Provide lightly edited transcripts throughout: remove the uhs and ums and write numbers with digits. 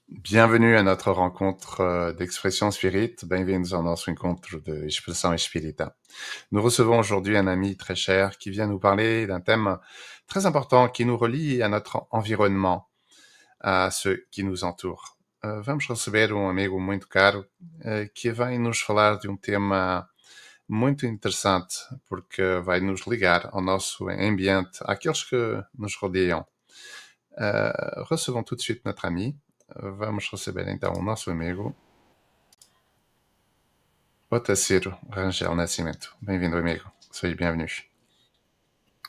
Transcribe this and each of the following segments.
Bienvenue à notre rencontre d'Expression Spirit. Bem-vindos ao nosso encontro de Expressão Espírita. Nous recevons aujourd'hui un ami très cher qui vient nous parler d'un thème très important qui nous relie à notre environnement, a ceux qui nous entourent. Vamos receber amigo muito caro que vem nos falar de tema muito interessante porque vai nos ligar ao nosso ambiente, àqueles que nos rodeiam. Recevons tout de suite notre ami. Vamos receber então o nosso amigo Otacílio Rangel Nascimento. Bem-vindo, amigo. Sois bienvenu.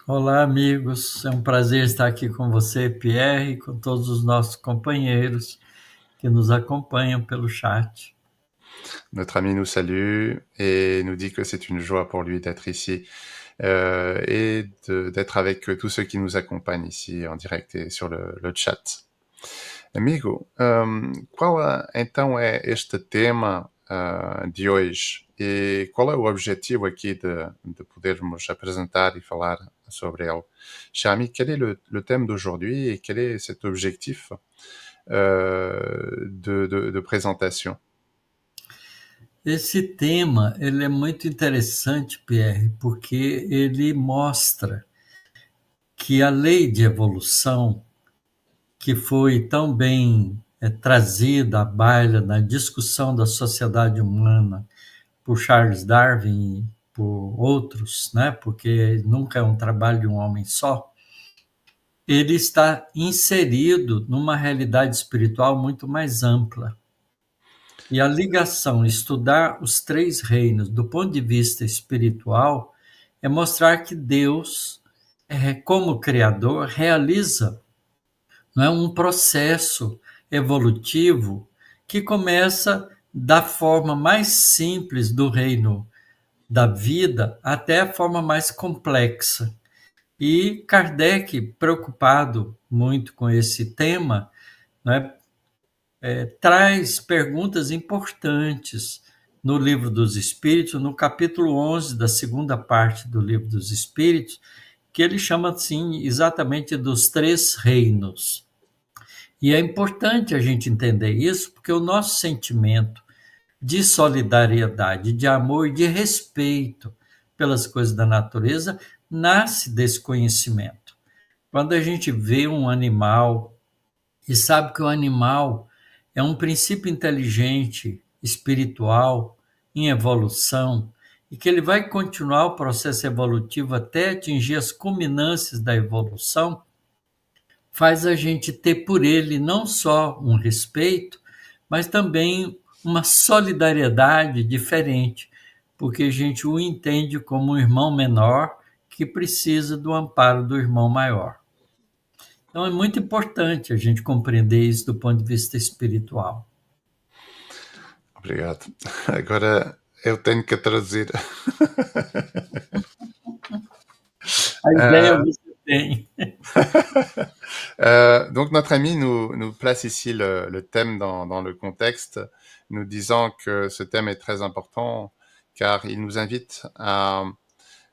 Olá, amigos. É um prazer estar aqui com você, Pierre, e com todos os nossos companheiros que nos acompanham pelo chat. Notre ami nous salue et nous dit que c'est une joie pour lui d'être ici et d'être avec tous ceux qui nous accompagnent ici en direct et sur le chat. Amigo, qual então é este tema de hoje e qual é o objetivo aqui de podermos apresentar e falar sobre ele? Cher ami, quel est le thème d'aujourd'hui et quel est cet objectif de présentation? Esse tema ele é muito interessante, Pierre, porque ele mostra que a lei de evolução, que foi tão bem trazida à baila na discussão da sociedade humana por Charles Darwin e por outros, né? Porque nunca é um trabalho de um homem só, ele está inserido numa realidade espiritual muito mais ampla. E a ligação, estudar os três reinos do ponto de vista espiritual, é mostrar que Deus, como Criador, realiza, não é, um processo evolutivo que começa da forma mais simples do reino da vida até a forma mais complexa. E Kardec, preocupado muito com esse tema, né, traz perguntas importantes no Livro dos Espíritos, no capítulo 11 da segunda parte do Livro dos Espíritos, que ele chama assim exatamente dos três reinos. E é importante a gente entender isso, porque o nosso sentimento de solidariedade, de amor e de respeito pelas coisas da natureza nasce desse conhecimento. Quando a gente vê um animal e sabe que o animal é um princípio inteligente, espiritual, em evolução, e que ele vai continuar o processo evolutivo até atingir as culminâncias da evolução, faz a gente ter por ele não só um respeito, mas também uma solidariedade diferente, porque a gente o entende como um irmão menor que precisa do amparo do irmão maior. Então é muito importante a gente compreender isso do ponto de vista espiritual. Obrigado. Agora eu tenho que traduzir. A ideia você tem. Donc notre ami nous place ici le thème dans le contexte, nous disant que ce thème est très important car il nous invite à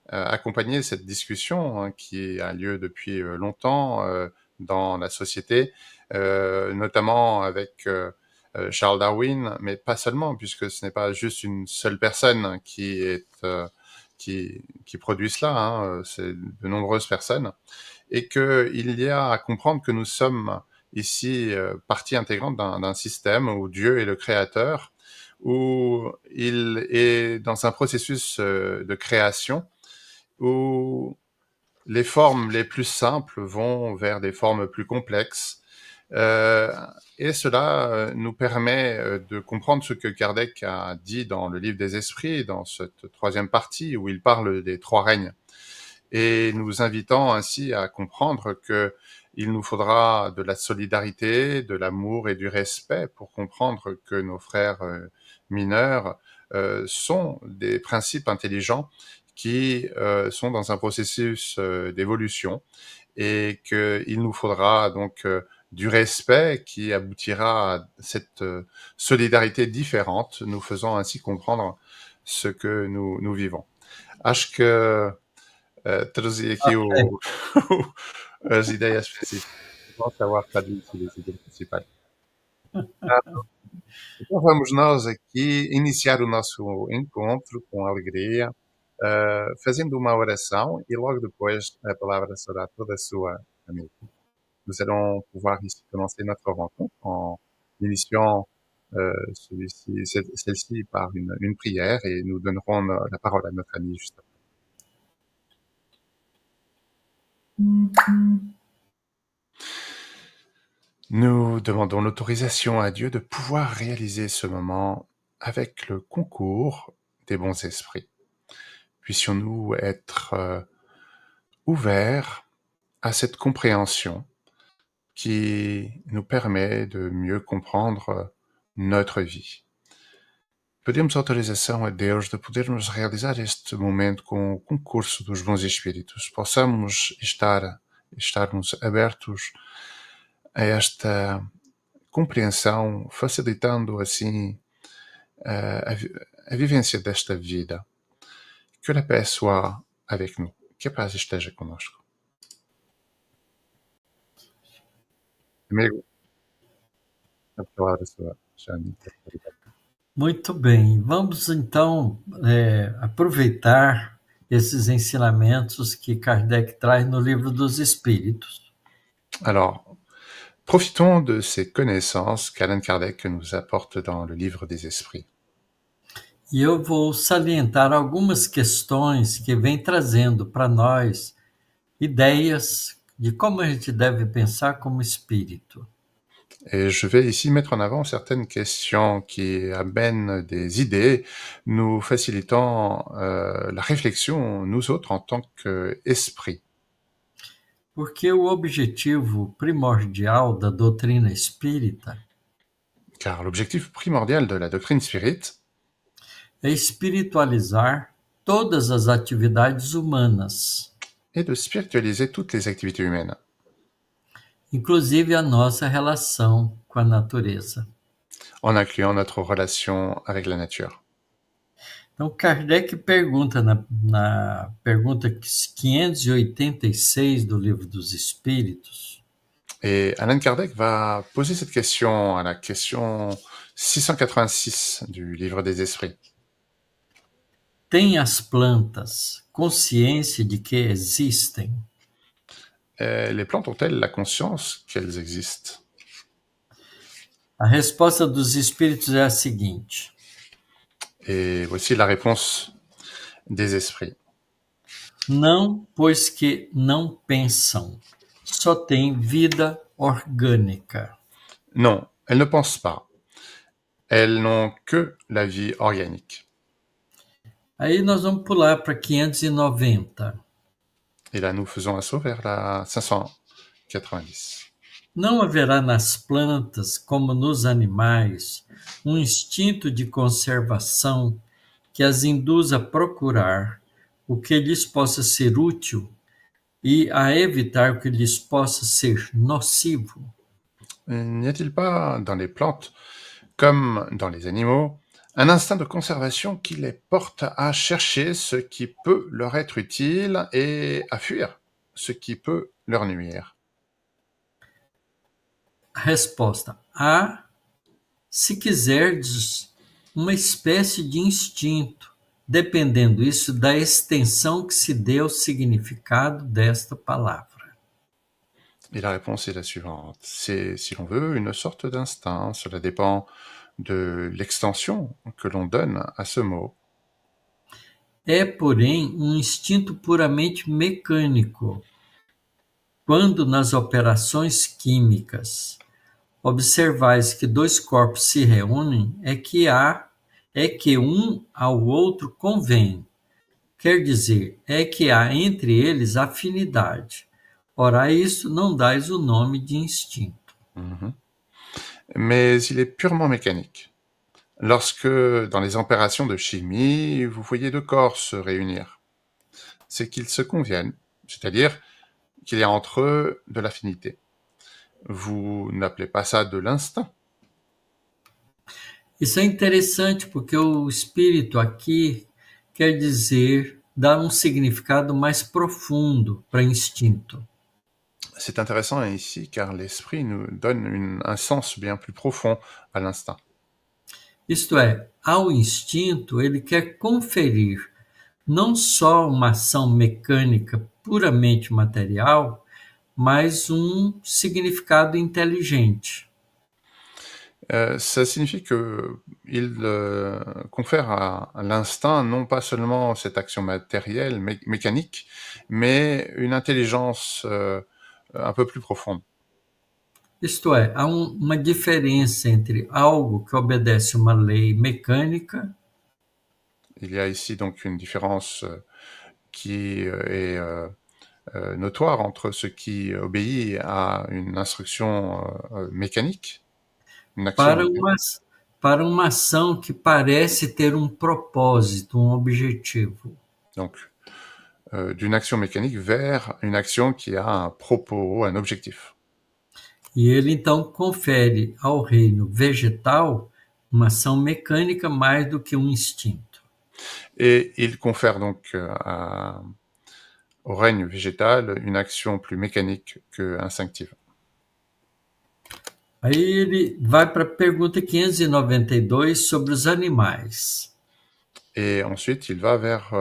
accompagner cette discussion qui a lieu depuis longtemps dans la société, notamment avec Charles Darwin, mais pas seulement, puisque ce n'est pas juste une seule personne qui produit cela, hein, c'est de nombreuses personnes, et qu'il y a à comprendre que nous sommes ici partie intégrante d'un système où Dieu est le créateur, où il est dans un processus de création, où les formes les plus simples vont vers des formes plus complexes. Et cela nous permet de comprendre ce que Kardec a dit dans le livre des esprits, dans cette troisième partie où il parle des trois règnes, et nous invitant ainsi à comprendre qu'il nous faudra de la solidarité, de l'amour et du respect pour comprendre que nos frères mineurs sont des principes intelligents qui sont dans un processus d'évolution, et qu'il nous faudra donc du respect qui aboutira à cette solidarité différente, nous faisant ainsi comprendre ce que nous vivons. Acho que traduzi aqui as ideias principais. Vamos saber traduzido as ideias principais. Então vamos nós aqui iniciar o nosso encontro com alegria, fazendo uma oração e logo depois a palavra será toda sua, amigo. Nous allons pouvoir ici commencer notre rencontre en initiant celle-ci par une prière et nous donnerons la parole à notre ami juste après. Nous demandons l'autorisation à Dieu de pouvoir réaliser ce moment avec le concours des bons esprits. Puissions-nous être ouverts à cette compréhension qui nous permet de mieux comprendre notre vie. Pedimos autorização a Deus de podermos realizar este momento com o concurso dos bons espíritos. Possamos estarmos abertos a esta compreensão, facilitando assim a vivência desta vida. Que la paix soit avec nous. Que a paz esteja conosco. Amigo, a palavra é sua, Jane. Muito bem, vamos então aproveitar esses ensinamentos que Kardec traz no Livro dos Espíritos. Alors, profitons de ces connaissances qu'Allan Kardec nous apporte dans le Livre des Esprits. E eu vou salientar algumas questões que vem trazendo para nós ideias de como a gente deve pensar como espírito. Et je vais ici mettre en avant certaines questions qui amènent des idées, nous facilitant la réflexion, nous autres, en tant qu'esprit. Porque o objetivo primordial da doutrina espírita Car l'objectif primordial de la doctrine spirite é espiritualizar todas as atividades humanas, est de spiritualiser toutes les activités humaines, inclusive a nossa relação com a natureza. en incluant notre relation avec la nature. Então, Kardec pergunta na pergunta 586 do Livro dos Espíritos, Et Allan Kardec va poser cette question à la question 686 du Livre des Esprits. tem as plantas consciência de que existem? Les plantes ont-elles la conscience qu'elles existent? A resposta dos espíritos é a seguinte: Et voici la réponse des esprits. não, pois que não pensam, só têm vida orgânica. Non, elles ne pensent pas. Elles n'ont que la vie organique. Aí nós vamos pular para 590. Et là, nous faisons un saut vers la 590. Não haverá nas plantas, como nos animais, um instinto de conservação que as induza a procurar o que lhes possa ser útil e a evitar o que lhes possa ser nocivo? N'y a-t-il pas dans les plantes, comme dans les animaux, un instinct de conservation qui les porte à chercher ce qui peut leur être utile et à fuir ce qui peut leur nuire? A resposta: há, se quiserdes, uma espécie de instinto, dependendo isso da extensão que se dê ao significado desta palavra. Et la réponse est la suivante. C'est, si l'on veut, une sorte d'instinct. Cela dépend de l'extension que l'on donne à ce mot. É, porém, um instinto puramente mecânico. Quando nas operações químicas observais que dois corpos se reúnem, é que um ao outro convém. Quer dizer, é que há entre eles afinidade. Ora, a isso não dais o nome de instinto. Mais il est purement mécanique. Lorsque, dans les opérations de chimie, vous voyez deux corps se réunir, c'est qu'ils se conviennent, c'est-à-dire qu'il y a entre eux de l'affinité. Vous n'appelez pas ça de l'instinct. Isso é interessante porque o espírito aqui quer dizer, dar um significado mais profundo para instinto. C'est intéressant ici car l'esprit nous donne un sens bien plus profond à l'instinct. Isto é, ao instinto ele quer conferir não só uma ação mecânica puramente material, mas um significado inteligente. Ça signifie qu'il confère à l'instinct non pas seulement cette action matérielle, mécanique, mais une intelligence un peu plus profonde. Isto é, há uma diferença entre algo que obedece uma lei mecânica Il y a ici donc une différence qui est notoire entre ce qui obéit à une instruction mécanique, une action para mécanique, uma ação que parece ter um propósito, um objetivo. donc d'une action mécanique vers une action qui a un propos, un objectif. E ele então confere ao reino vegetal uma ação mecânica mais do que um instinto. Et il confère donc au règne végétal une action plus mécanique que instinctive. Aí ele vai para a pergunta 592 sobre os animais. Et ensuite, il va vers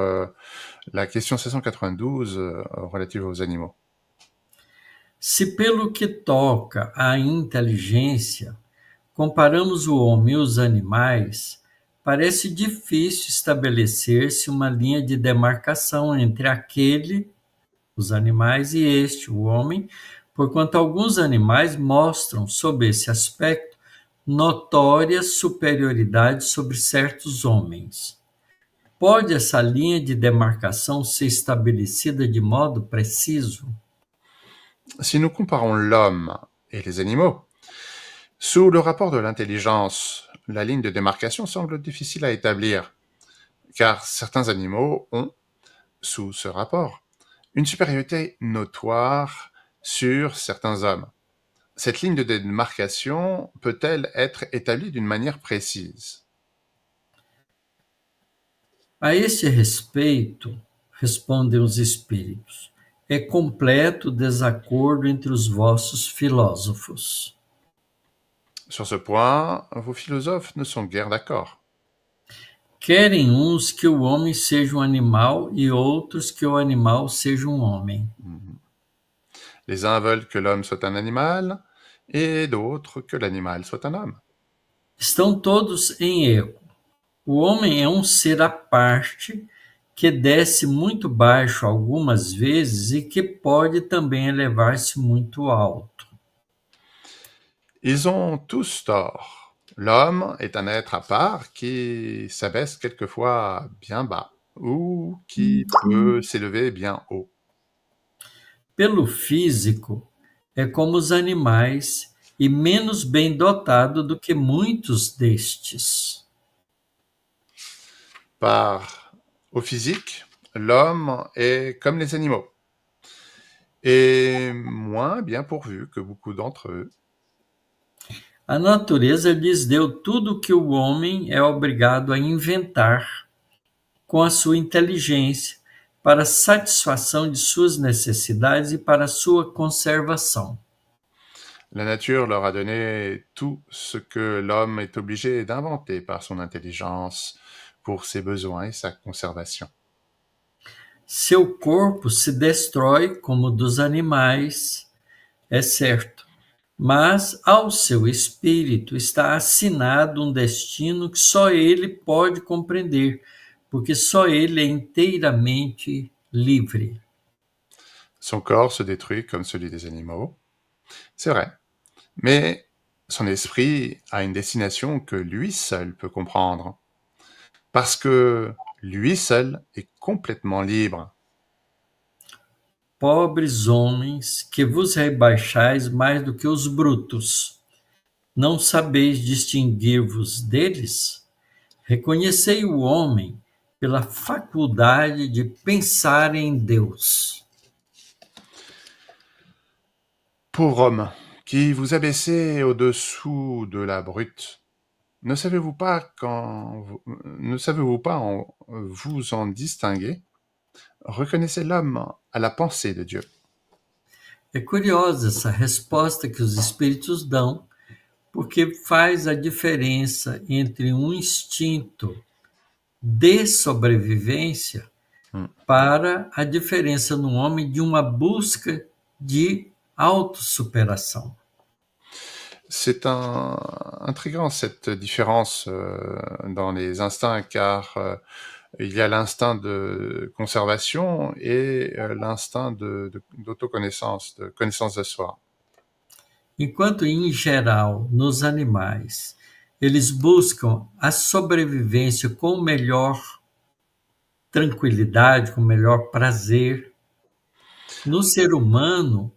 la question 792 relative aux animaux. Se pelo que toca à inteligência, comparamos o homem e os animais, parece difícil estabelecer-se uma linha de demarcação entre aquele, os animais, e este, o homem, porquanto alguns animais mostram, sob esse aspecto, notória superioridade sobre certos homens. Pode essa linha de demarcação ser estabelecida de modo preciso? Si nous comparons l'homme et les animaux, sous le rapport de l'intelligence, la ligne de démarcation semble difficile à établir, car certains animaux ont, sous ce rapport, une supériorité notoire sur certains hommes. Cette ligne de démarcation peut-elle être établie d'une manière précise? A esse respeito, respondem os espíritos, é completo desacordo entre os vossos filósofos. Sur ce point, vos philosophes ne sont guère d'accord. Querem uns que o homem seja um animal e outros que o animal seja um homem. Les uns veulent que l'homme soit un animal et d'autres que l'animal soit un homme. Estão todos em erro. O homem é um ser à parte que desce muito baixo algumas vezes e que pode também elevar-se muito alto. Ils ont tous tort. L'homme est un être à part qui s'abaisse quelquefois bien bas ou qui peut s'élever bien haut. Pelo físico, é como os animais e menos bem dotado do que muitos destes. Au physique, l'homme est comme les animaux et moins bien pourvu que beaucoup d'entre eux. A natureza lhes deu tudo o que o homem é obrigado a inventar com a sua inteligência para a satisfação de suas necessidades e para a sua conservação. La nature leur a donné tout ce que l'homme est obligé d'inventer par son intelligence pour ses besoins et sa conservation. Seu corpo se destrói como o dos animais, é certo, mas ao seu espírito está assinado um destino que só ele pode compreender, porque só ele é inteiramente livre. Son corps se détruit comme celui des animaux, c'est vrai, mais son esprit a une destination que lui seul peut comprendre, parce que lui seul est complètement libre. Pobres homens, que vos rebaixais mais do que os brutos, não sabeis distinguir-vos deles? Reconhecei o homem pela faculdade de pensar em Deus. Pauvre homme, qui vous abaissez au-dessous de la brute, ne savez-vous pas vous en distinguer? Reconnaissez l'homme à la pensée de Dieu. É curiosa essa resposta que os espíritos dão, porque faz a diferença entre um instinto de sobrevivência Hmm. para a diferença no homem de uma busca de autossuperação. C'est intriguant cette différence dans les instincts, car il y a l'instinct de conservation et l'instinct d'autoconnaissance, de connaissance de soi. Enquanto, em geral, nos animais, eles buscam a sobrevivência com melhor tranquilidade, com melhor prazer, no ser humano,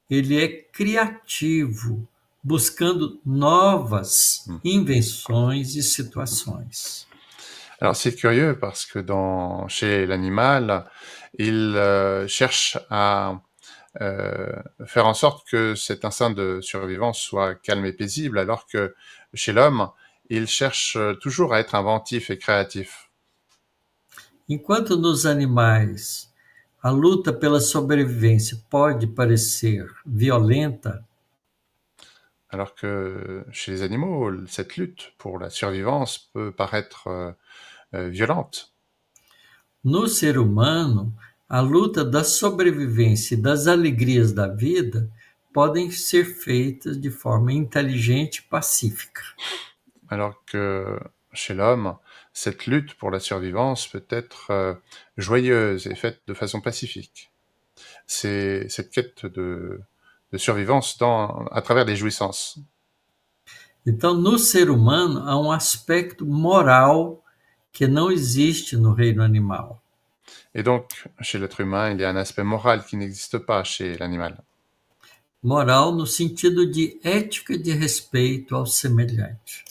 ele é criativo, buscando novas Hmm. invenções e situações. Alors c'est curieux parce que chez l'animal, il cherche à faire en sorte que cet instinct de survivance soit calme et paisible, alors que chez l'homme, il cherche toujours à être inventif et créatif. Enquanto nos animais a luta pela sobrevivência pode parecer violenta, Alors que chez les animaux, cette lutte pour la survivance peut paraître violente. no ser humano, a luta da sobrevivência e das alegrias da vida podem ser feitas de forma inteligente e pacífica. Alors que chez l'homme, cette lutte pour la survivance peut être joyeuse et faite de façon pacifique. C'est cette quête de survivance à travers les jouissances. Então, no ser humano, há um aspecto moral que não existe no reino animal. Et donc, chez l'être humain, il y a un aspect moral qui n'existe pas chez l'animal. Moral no sentido de ética de respeito ao semelhante.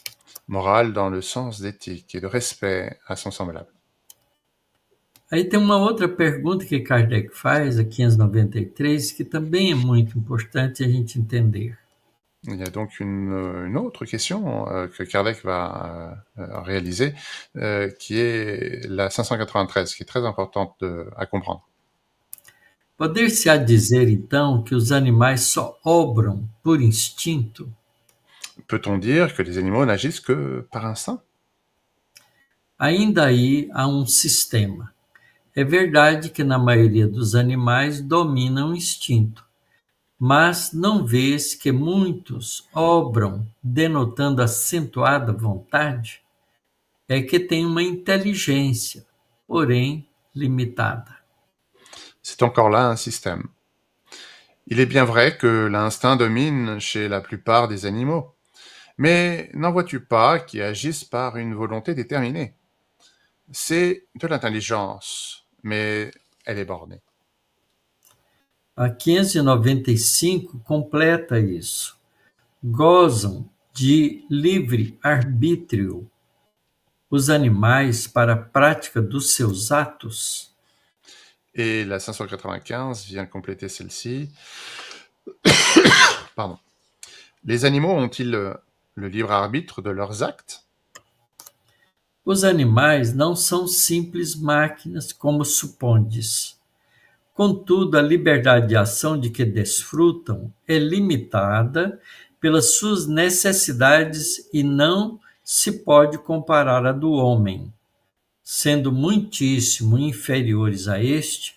Moral dans le sens d'éthique et de respect à son semblable. Aí tem uma outra pergunta que Kardec faz, a 593, que também é muito importante a gente entender. Il y a donc une autre question que Kardec va réaliser, qui est la 593, qui est très importante à comprendre. Poder-se-á dizer, então, que os animais só obram por instinto? Peut-on dire que les animaux n'agissent que par instinct? Ainda aí há um sistema. É verdade que na maioria dos animais domina o instinto, mas não vês que muitos obram denotando acentuada vontade? É que tem uma inteligência, porém limitada. C'est encore là un système. Il est bien vrai que l'instinct domine chez la plupart des animaux, mais n'en vois-tu pas qui agissent par une volonté déterminée? C'est de l'intelligence, mais elle est bornée. A 595 completa isso. Gozam de livre arbítrio os animais para a prática dos seus atos? Et la 595 vient compléter celle-ci. Pardon. Les animaux ont-ils le libre arbitre de leurs actes? Os animais não são simples máquinas como supondes. Contudo, a liberdade de ação de que desfrutam é limitada pelas suas necessidades e não se pode comparar à do homem. Sendo muitíssimo inferiores a este,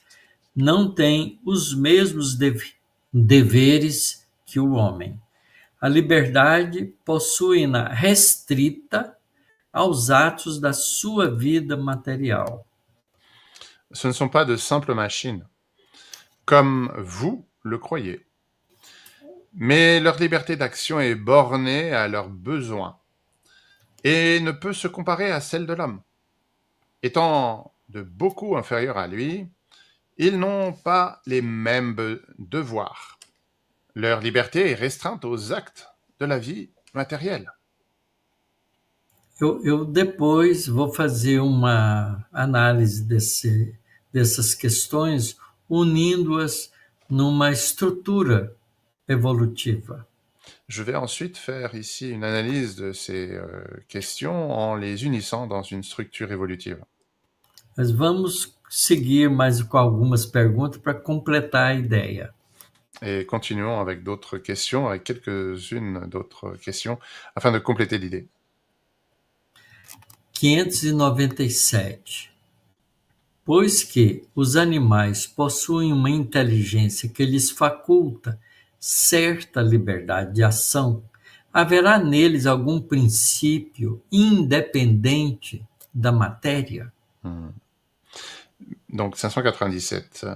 não têm os mesmos deveres que o homem. A liberdade possui-na restrita aos atos da sua vida material. Ce ne sont pas de simples machines, comme vous le croyez. Mais leur liberté d'action est bornée à leurs besoins et ne peut se comparer à celle de l'homme. Étant de beaucoup inférieurs à lui, ils n'ont pas les mêmes devoirs. Leur liberté est restreinte aux actes de la vie matérielle. Eu depois vou fazer uma análise dessas questões, unindo-as numa estrutura evolutiva. Je vais ensuite faire ici une analyse de ces questions en les unissant dans une structure évolutive. Mas vamos seguir mais com algumas perguntas para completar a ideia. Et continuons avec d'autres questions, avec quelques-unes d'autres questions, afin de compléter l'idée. 597. Pois que os animais possuem uma inteligência que lhes faculta certa liberdade de ação, haverá neles algum princípio independente da matéria? Donc 597.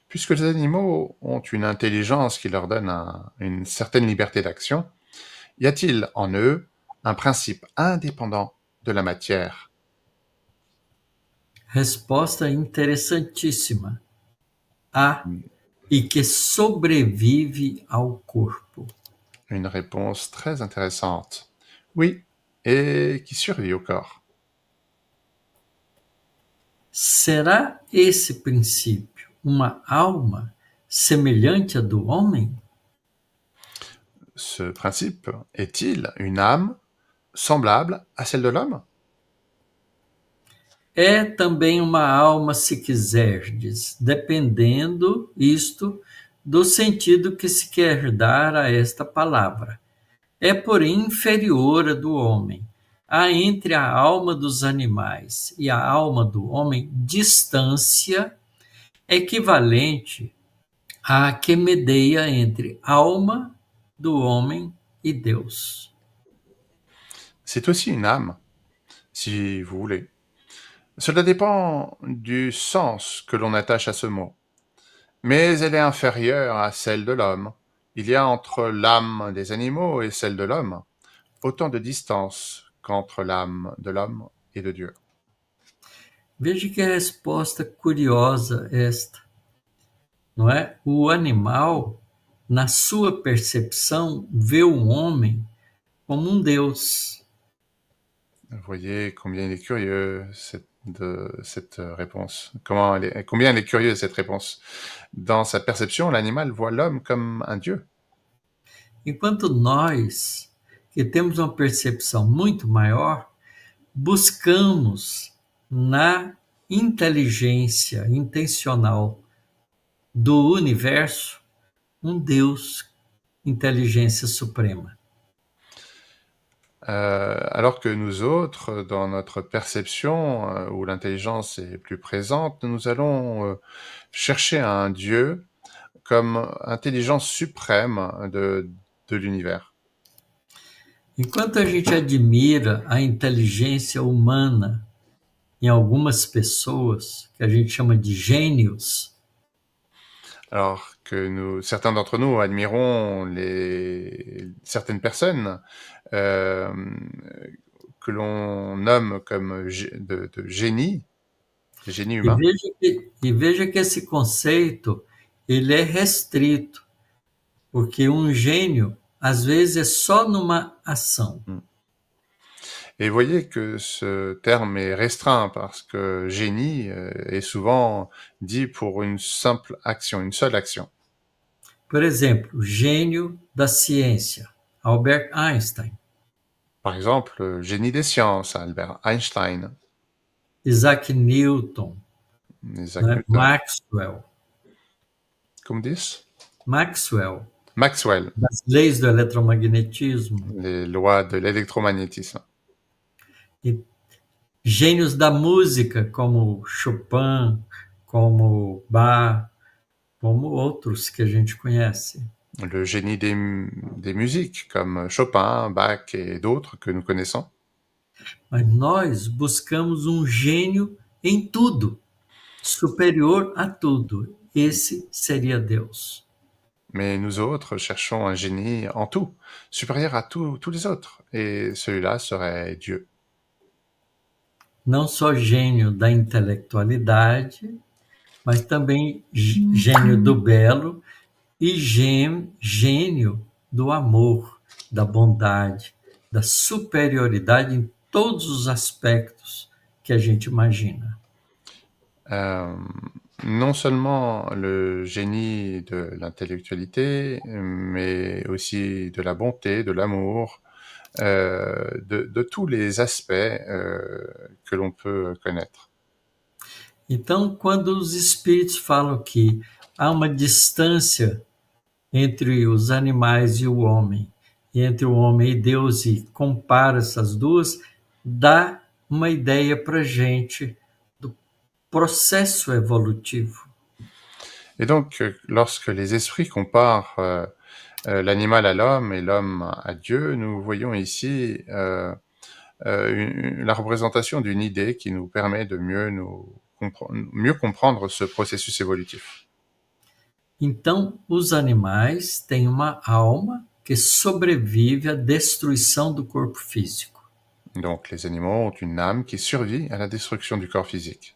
Puisque les animaux ont une intelligence qui leur donne une certaine liberté d'action, y a-t-il en eux un principe indépendant de la matière? Resposta interessantíssima. Há e que sobrevive ao corpo. Une réponse très intéressante. Oui, et qui survit au corps. Será esse princípio uma alma semelhante à do homem? Ce principe est-il une âme semblable à celle de l'homme? É também uma alma, se quiserdes, dependendo isto do sentido que se quer dar a esta palavra. É, porém, inferior à do homem. Há entre a alma dos animais e a alma do homem distância equivalente à que medeia entre alma do homem e Deus. C'est aussi une âme, si vous voulez. Cela dépend du sens que l'on attache à ce mot. Mais elle est inférieure à celle de l'homme. Il y a entre l'âme des animaux et celle de l'homme autant de distance qu'entre l'âme de l'homme et de Dieu. Veja que resposta curiosa esta, não é? O animal, na sua percepção, vê o homem como um Deus. Vous voyez combien il est curieux cette réponse. Combien elle est curieuse cette réponse. Dans sa perception, l'animal voit l'homme comme un Dieu. Enquanto nós, que temos uma percepção muito maior, buscamos na inteligência intencional do universo um Deus, inteligência suprema. Alors que nous autres, dans notre perception, où l'intelligence est plus présente, nous allons chercher un Dieu comme intelligence suprême de l'univers. Enquanto a gente admira a inteligência humana em algumas pessoas, que a gente chama de gênios, Alors que certains d'entre nous admirons certaines personnes que l'on nomme comme de génie, des génies e humains. veja que esse conceito ele é restrito, porque um gênio, às vezes, é só numa ação. Et voyez que ce terme est restreint parce que génie est souvent dit pour une simple action, une seule action. Por exemplo, gênio da ciência, Albert Einstein, Par exemple, génie des sciences, Albert Einstein, Isaac Newton, Isaac né? Newton, Maxwell, comme disent Maxwell, Maxwell, das leis do eletromagnetismo, les lois de l'électromagnétisme. e gênios da música, como Chopin, como Bach, como outros que a gente conhece. Le génie des musiques, comme Chopin, Bach et d'autres que nous connaissons. Mas nós buscamos um gênio em tudo, superior a tudo. Esse seria Deus. Mais nous autres cherchons un génie en tout, supérieur à tous les autres. Et celui-là serait Dieu. Não só gênio da intelectualidade, mas também gênio do belo e gênio do amor, da bondade, da superioridade em todos os aspectos que a gente imagina. Non seulement le génie de l'intellectualité, mais aussi de la bonté, de l'amour, de tous les aspects que l'on peut connaître. Então, quando os espíritos falam que há uma distância entre os animais e o homem, entre o homem e Deus, e compara essas duas, dá uma ideia para a gente do processo evolutivo. Et donc, lorsque les esprits comparent l'animal à l'homme et l'homme à Dieu, nous voyons ici la représentation d'une idée qui nous permet de mieux comprendre ce processus évolutif. Então, os animais têm uma alma que sobrevive à destruição do corpo físico. Donc, les animaux ont une âme qui survit à la destruction du corps physique.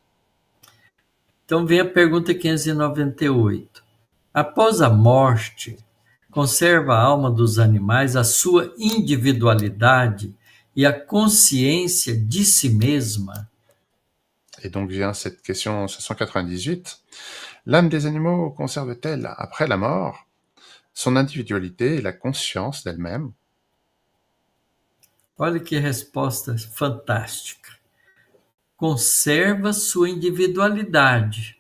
Então vem a pergunta 598. Após a morte, conserva a alma dos animais a sua individualidade e a consciência de si mesma? Et donc vient cette question 598. L'âme des animaux conserve-t-elle, après la mort, son individualité et la conscience d'elle-même? Olha que resposta fantástica. Conserva sua individualidade.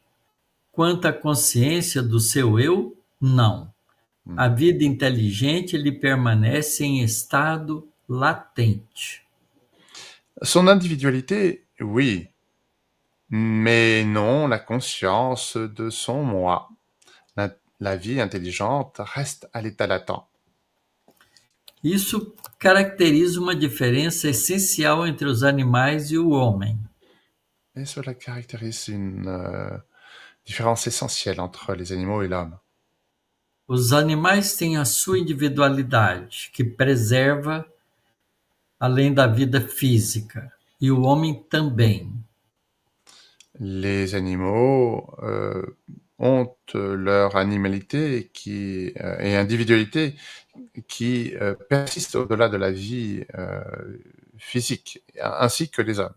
Quanto à consciência do seu eu, não. A vida inteligente lhe permanece em estado latente. Son individualité, oui, mais non la conscience de son moi. La vie intelligente reste à l'état latent. Isso caracteriza uma diferença essencial entre os animais e o homem. Et cela caractérise une différence essentielle entre les animaux et l'homme. Os animais têm a sua individualidade, que preserva além da vida física, e o homem também. Les animaux ont leur animalité et individualité qui persiste au-delà de la vie physique, ainsi que les hommes.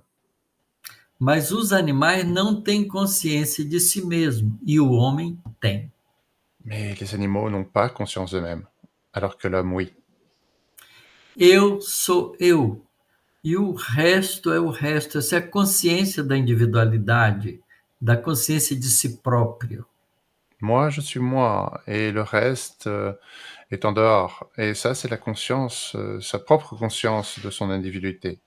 Mas os animais não têm consciência de si mesmo, e o homem tem. Mais les animaux n'ont pas conscience d'eux-mêmes, alors que l'homme, oui. Eu sou eu, e o resto é o resto. Essa é a consciência da individualidade, da consciência de si próprio. Moi, je suis moi, et le reste est en dehors. Et ça, c'est la conscience, sa propre conscience de son individualité.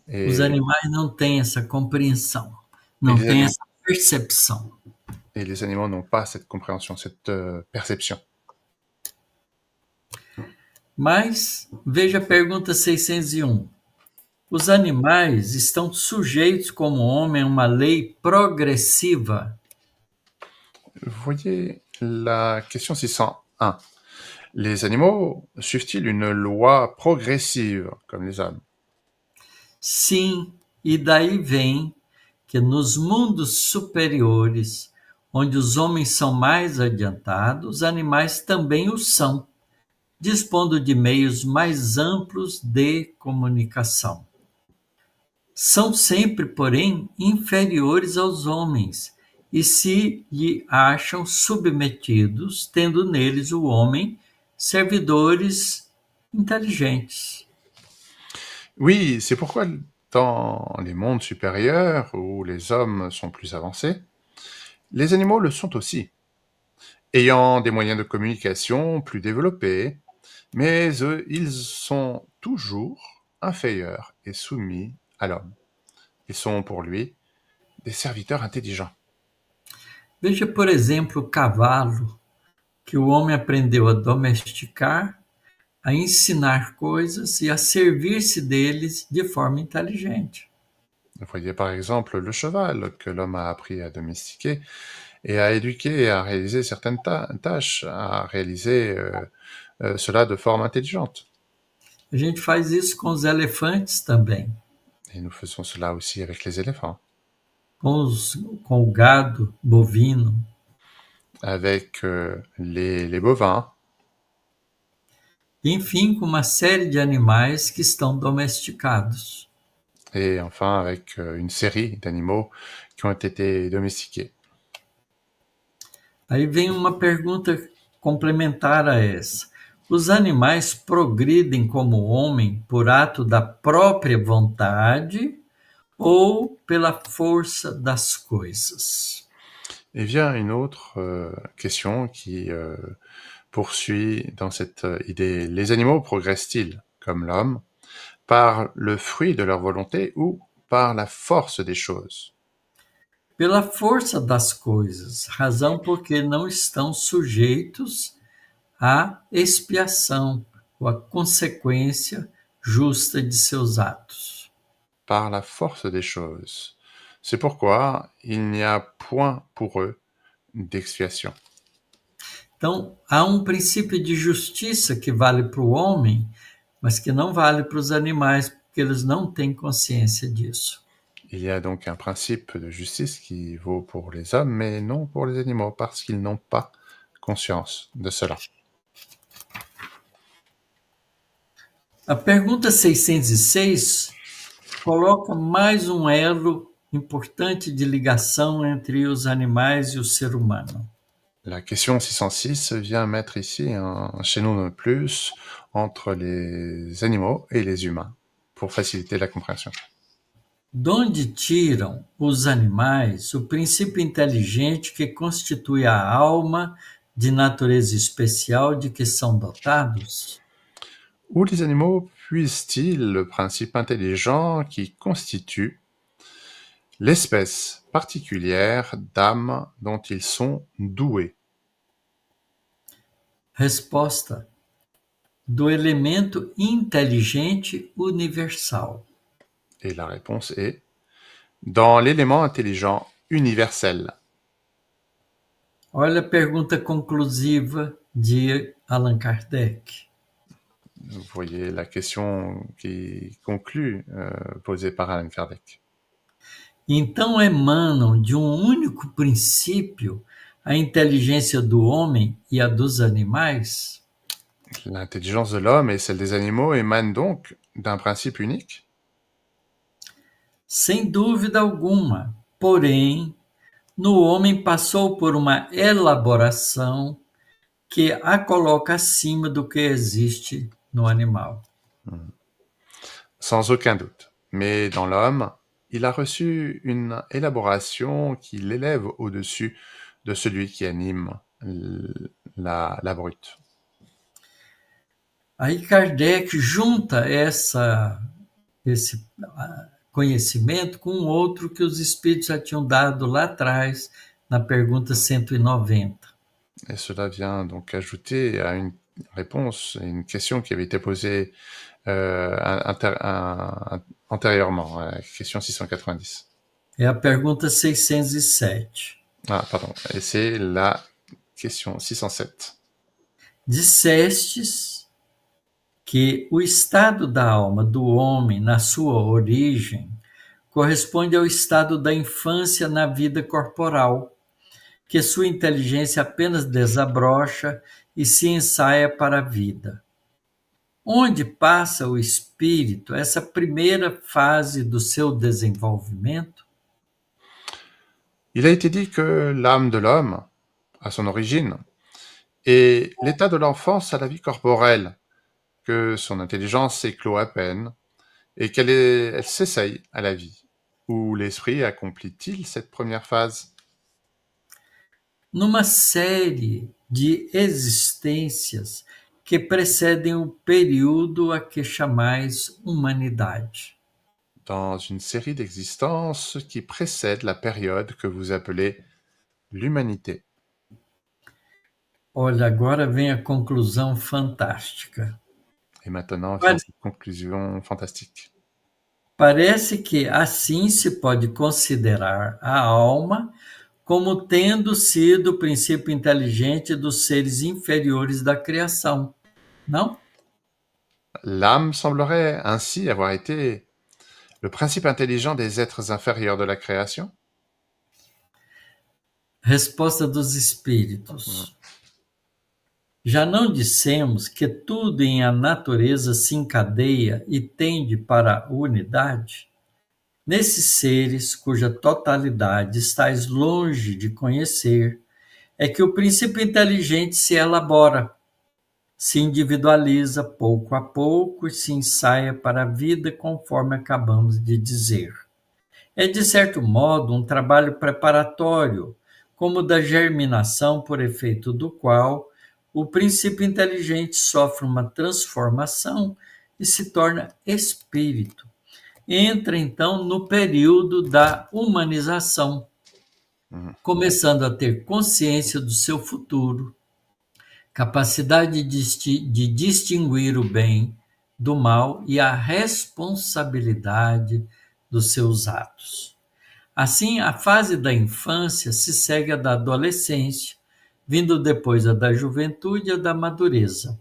Os Et, animais não têm essa compreensão, et, não les, têm anim- essa percepção. et les animaux n'ont pas cette compréhension, cette perception. Mas veja a pergunta 601. Os animais estão sujeitos como homem a uma lei progressiva? Vous voyez la question 601. Les animaux suivent-ils une loi progressive, comme les hommes? Sim, e daí vem que nos mundos superiores, onde os homens são mais adiantados, os animais também o são, dispondo de meios mais amplos de comunicação. São sempre, porém, inferiores aos homens, e se lhe acham submetidos, tendo neles o homem servidores inteligentes. Oui, c'est pourquoi dans les mondes supérieurs, où les hommes sont plus avancés, les animaux le sont aussi, ayant des moyens de communication plus développés, mais eux, ils sont toujours inférieurs et soumis à l'homme. Ils sont pour lui des serviteurs intelligents. Veja, por exemplo, o cavalo, que o homem aprendeu a domesticar, a ensinar coisas e a servir-se deles de forma inteligente. Vous voyez par exemple le cheval que l'homme a appris à domestiquer et à éduquer et à réaliser certaines tâches, à réaliser cela de forme intelligente. A gente faz isso com os elefantes também, Et nous faisons cela aussi avec les éléphants, com o gado bovino. avec les bovins, Enfim, com uma série de animais que estão domesticados. et enfin avec une série d'animaux qui ont été domestiqués. Aí vem uma pergunta complementar a essa. Os animais progridem como homem por ato da própria vontade ou pela força das coisas? Et vient une autre question qui poursuit dans cette idée. Les animaux progressent-ils, comme l'homme, par le fruit de leur volonté ou par la force des choses? Pela força das coisas, razão porque não estão sujeitos à expiação ou à consequência justa de seus atos. Par la force des choses. C'est pourquoi il n'y a point pour eux d'expiation. Então, há um princípio de justiça que vale para o homem, mas que não vale para os animais, porque eles não têm consciência disso. Il y a donc un principe de justice qui vaut pour les hommes, mais non pour les animaux, parce qu'ils n'ont pas conscience de cela. A pergunta 606 coloca mais um elo importante de ligação entre os animais e o ser humano. La question 606 vient mettre ici un chaînon de plus entre les animaux et les humains, pour faciliter la compréhension. Donde tiram os animais o princípio inteligente que constitui a alma de natureza especial de que são dotados? Où les animaux puisent-ils le principe intelligent qui constitue l'espèce particulière d'âme dont ils sont doués? Resposta: do elemento inteligente universal. Et la réponse est dans l'élément intelligent universel. Olha a pergunta conclusiva de Allan Kardec. Vous voyez la question qui conclut posée par Allan Kardec. Então emanam de um único princípio a inteligência do homem e a dos animais? L'intelligence de l'homme et celle des animaux émanent donc d'un principe unique? Sem dúvida alguma. Porém, no homem passou por uma elaboração que a coloca acima do que existe no animal. Sans aucun doute. Mais dans l'homme, il a reçu une élaboration qui l'élève au-dessus de celui qui anime la brute. Aí Kardec junta esse conhecimento com outro que os espíritos já tinham dado lá atrás, na pergunta 190. Et cela vient donc ajouter à une réponse, une question qui avait été posée antérieurement, à la question 690. É a pergunta 607. Ah, pardon. Et c'est la question 607. Dissestes que o estado da alma do homem na sua origem corresponde ao estado da infância na vida corporal, que sua inteligência apenas desabrocha e se ensaia para a vida. Onde passa o espírito essa primeira fase do seu desenvolvimento? Il a été dit que l'âme de l'homme, à son origine, est l'état de l'enfance à la vie corporelle, que son intelligence s'éclot à peine, et elle s'essaye à la vie. Où l'esprit accomplit-il cette première phase? Numa série de existências que precedem o período a que chamais humanidade. Dans une série d'existences qui précède la période que vous appelez l'humanité. Olha, agora vem a conclusão fantástica. Et maintenant vient cette conclusion fantastique. Parece que assim se pode considerar a alma como tendo sido o princípio inteligente dos seres inferiores da criação, não? L'âme semblerait ainsi avoir été le principe intelligent des êtres inférieurs de la création? Resposta dos espíritos. Já não dissemos que tudo em a natureza se encadeia e tende para a unidade? Nesses seres, cuja totalidade estais longe de conhecer, é que o princípio inteligente se elabora, se individualiza pouco a pouco e se ensaia para a vida, conforme acabamos de dizer. É, de certo modo, um trabalho preparatório, como o da germinação, por efeito do qual o princípio inteligente sofre uma transformação e se torna espírito. Entra, então, no período da humanização, começando a ter consciência do seu futuro, capacidade de distinguir o bem do mal e a responsabilidade dos seus atos. Assim, a fase da infância se segue à da adolescência, vindo depois a da juventude e a da madureza.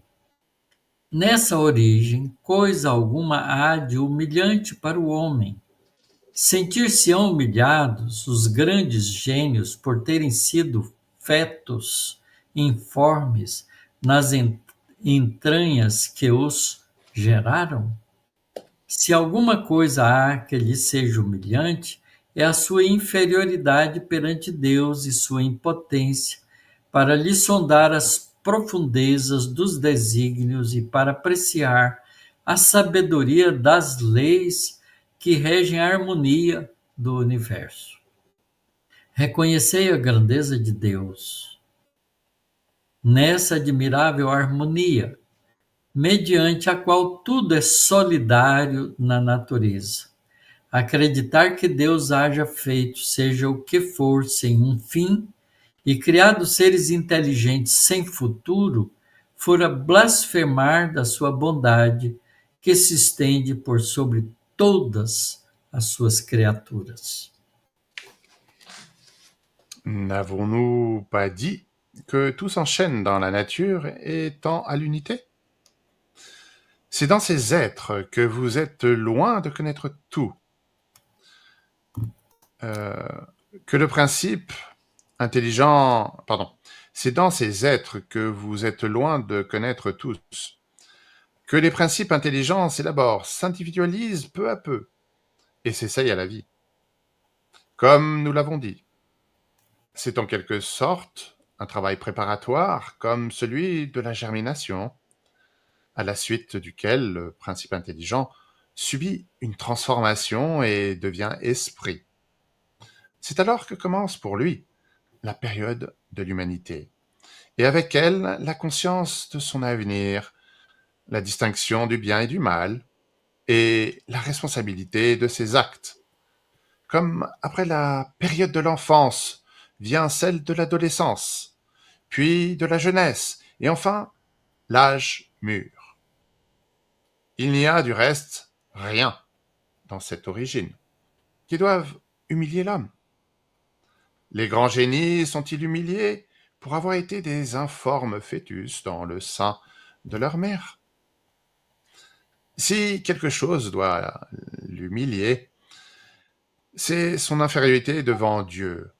Nessa origem, coisa alguma há de humilhante para o homem. Sentir-se-ão humilhados os grandes gênios por terem sido fetos informes nas entranhas que os geraram? Se alguma coisa há que lhe seja humilhante, é a sua inferioridade perante Deus e sua impotência para lhe sondar as profundezas dos desígnios e para apreciar a sabedoria das leis que regem a harmonia do universo. Reconhecei a grandeza de Deus nessa admirável harmonia, mediante a qual tudo é solidário na natureza. Acreditar que Deus haja feito seja o que for sem um fim e criado seres inteligentes sem futuro, fora blasfemar da sua bondade que se estende por sobre todas as suas criaturas. N'avons-nous pas dit que tout s'enchaîne dans la nature et tend à l'unité? C'est dans ces êtres que vous êtes loin de connaître tout, que le principe intelligent, pardon, c'est dans ces êtres que vous êtes loin de connaître tous, que les principes intelligents s'élaborent, s'individualisent peu à peu, et s'essayent à la vie. Comme nous l'avons dit, c'est en quelque sorte un travail préparatoire, comme celui de la germination, à la suite duquel le principe intelligent subit une transformation et devient esprit. C'est alors que commence pour lui la période de l'humanité, et avec elle la conscience de son avenir, la distinction du bien et du mal, et la responsabilité de ses actes. Comme après la période de l'enfance vient celle de l'adolescence, puis de la jeunesse, et enfin l'âge mûr. Il n'y a du reste rien dans cette origine qui doive humilier l'homme. Les grands génies sont-ils humiliés pour avoir été des informes fœtus dans le sein de leur mère? Si quelque chose doit l'humilier, c'est son infériorité devant Dieu